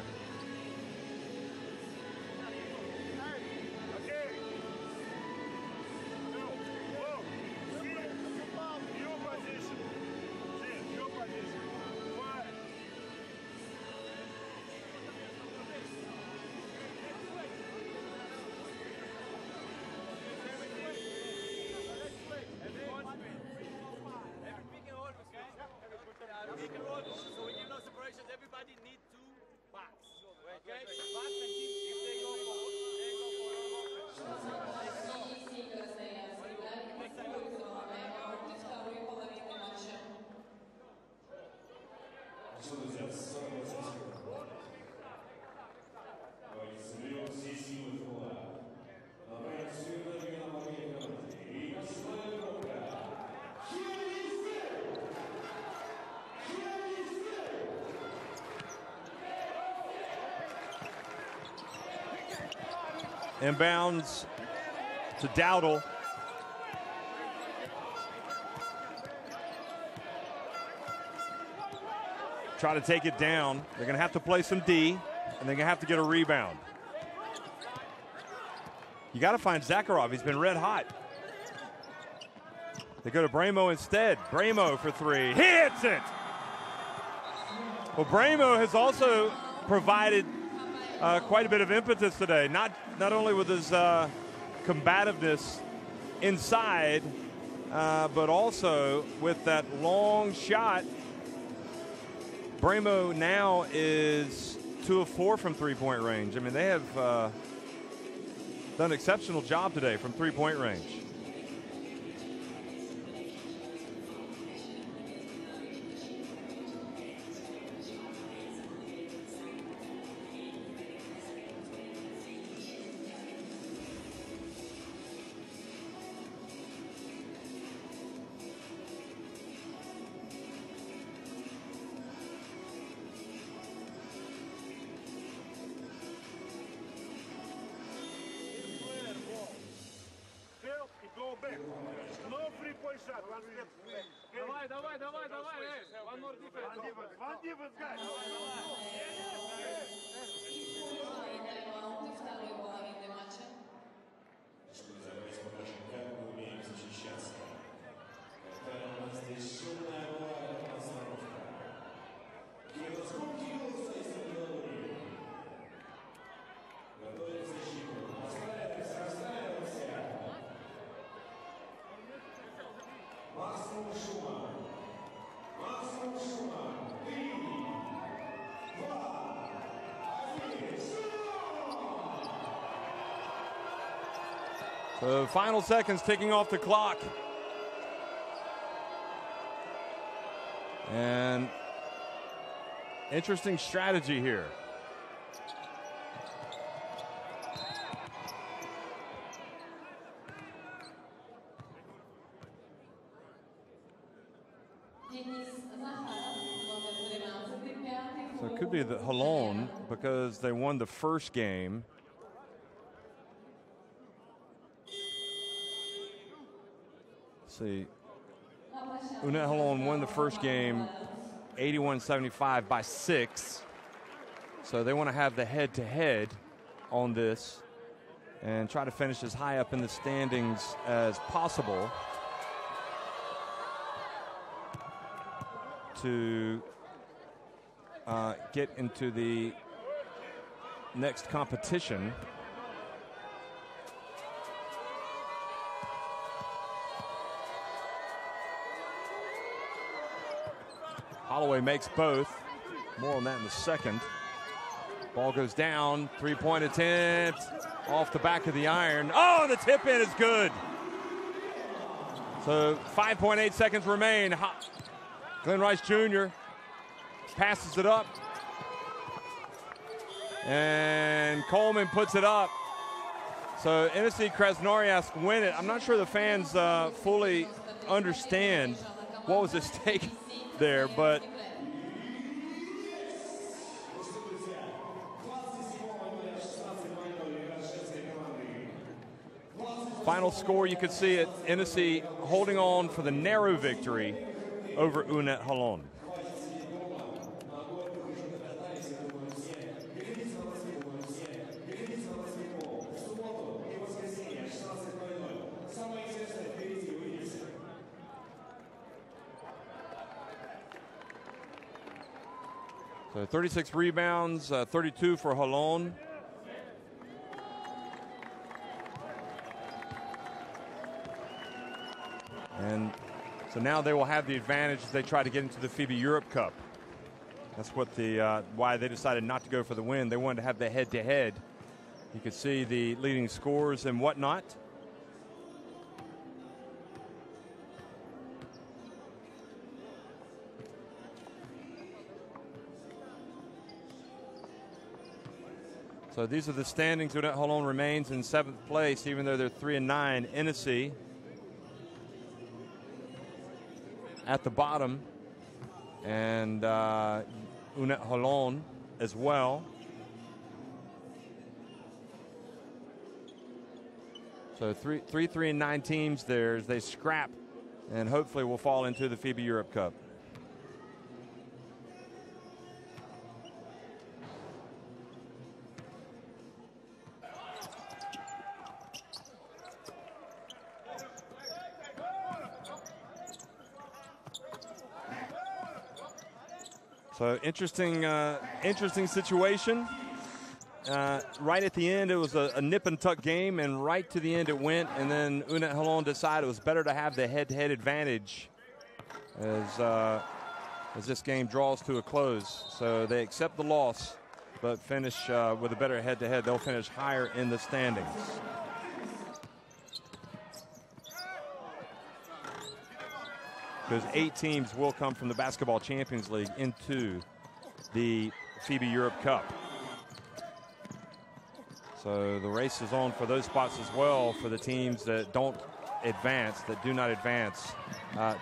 Inbounds to Dowdle. Try to take it down. They're going to have to play some D, and they're going to have to get a rebound. You got to find Zakharov. He's been red hot. They go to Bramo instead. Bramo for three. He hits it! Well, Bramo has also provided quite a bit of impetus today, not only with his combativeness inside, but also with that long shot. Bramo now is 2 of 4 from three-point range. I mean, they have done an exceptional job today from three-point range. The final seconds ticking off the clock. And interesting strategy here. So it could be the Holon because they won the first game. See, UNET Holon won the first game 81-75 by 6. So they want to have the head-to-head on this and try to finish as high up in the standings as possible to get into the next competition. Holloway makes both. More on that in a second. Ball goes down. Three-point attempt. Off the back of the iron. Oh, the tip-in is good. So 5.8 seconds remain. Glenn Rice Jr. passes it up. And Coleman puts it up. So Enisey Krasnoyarsk win it. I'm not sure the fans fully understand what was at stake there, but final score, you could see it, Enisey holding on for the narrow victory over UNET Holon. So 36 rebounds, 32 for Holon. And so now they will have the advantage as they try to get into the FIBA Europe Cup. That's what why they decided not to go for the win. They wanted to have the head-to-head. You could see the leading scores and whatnot. So these are the standings. UNET Holon remains in 7th place, even though they're 3-9. Enisey at the bottom, and UNET Holon as well. So 3-3-9 teams there as they scrap and hopefully will fall into the FIBA Europe Cup. So interesting situation. Right at the end, it was a nip and tuck game, and right to the end it went, and then UNET Holon decided it was better to have the head-to-head advantage as this game draws to a close. So they accept the loss, but finish with a better head-to-head. They'll finish higher in the standings. Because 8 teams will come from the Basketball Champions League into the FIBA Europe Cup. So the race is on for those spots as well for the teams that don't advance, that do not advance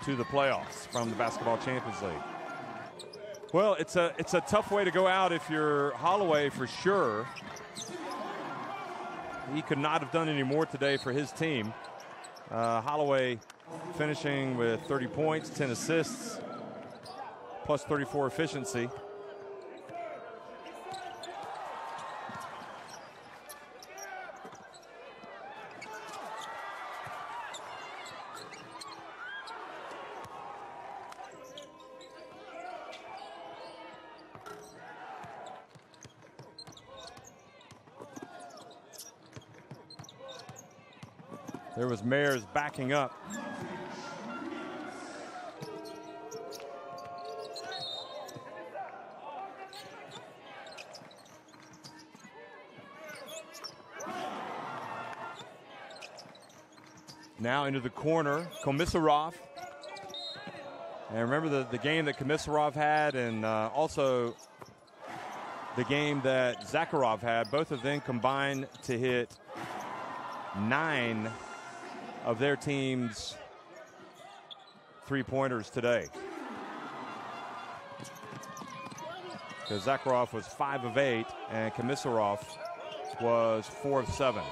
to the playoffs from the Basketball Champions League. Well, it's a tough way to go out if you're Holloway for sure. He could not have done any more today for his team. Holloway finishing with 30 points, 10 assists, plus 34 efficiency. There was Mayers backing up. Now into the corner, Komisarov. And remember the game that Komisarov had, and also the game that Zakharov had. Both of them combined to hit 9 of their team's three-pointers today. Because Zakharov was 5 of 8, and Komisarov was 4 of 7.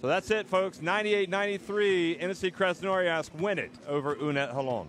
So that's it, folks. 98-93, Enisey Krasnoyarsk win it over UNET Holon.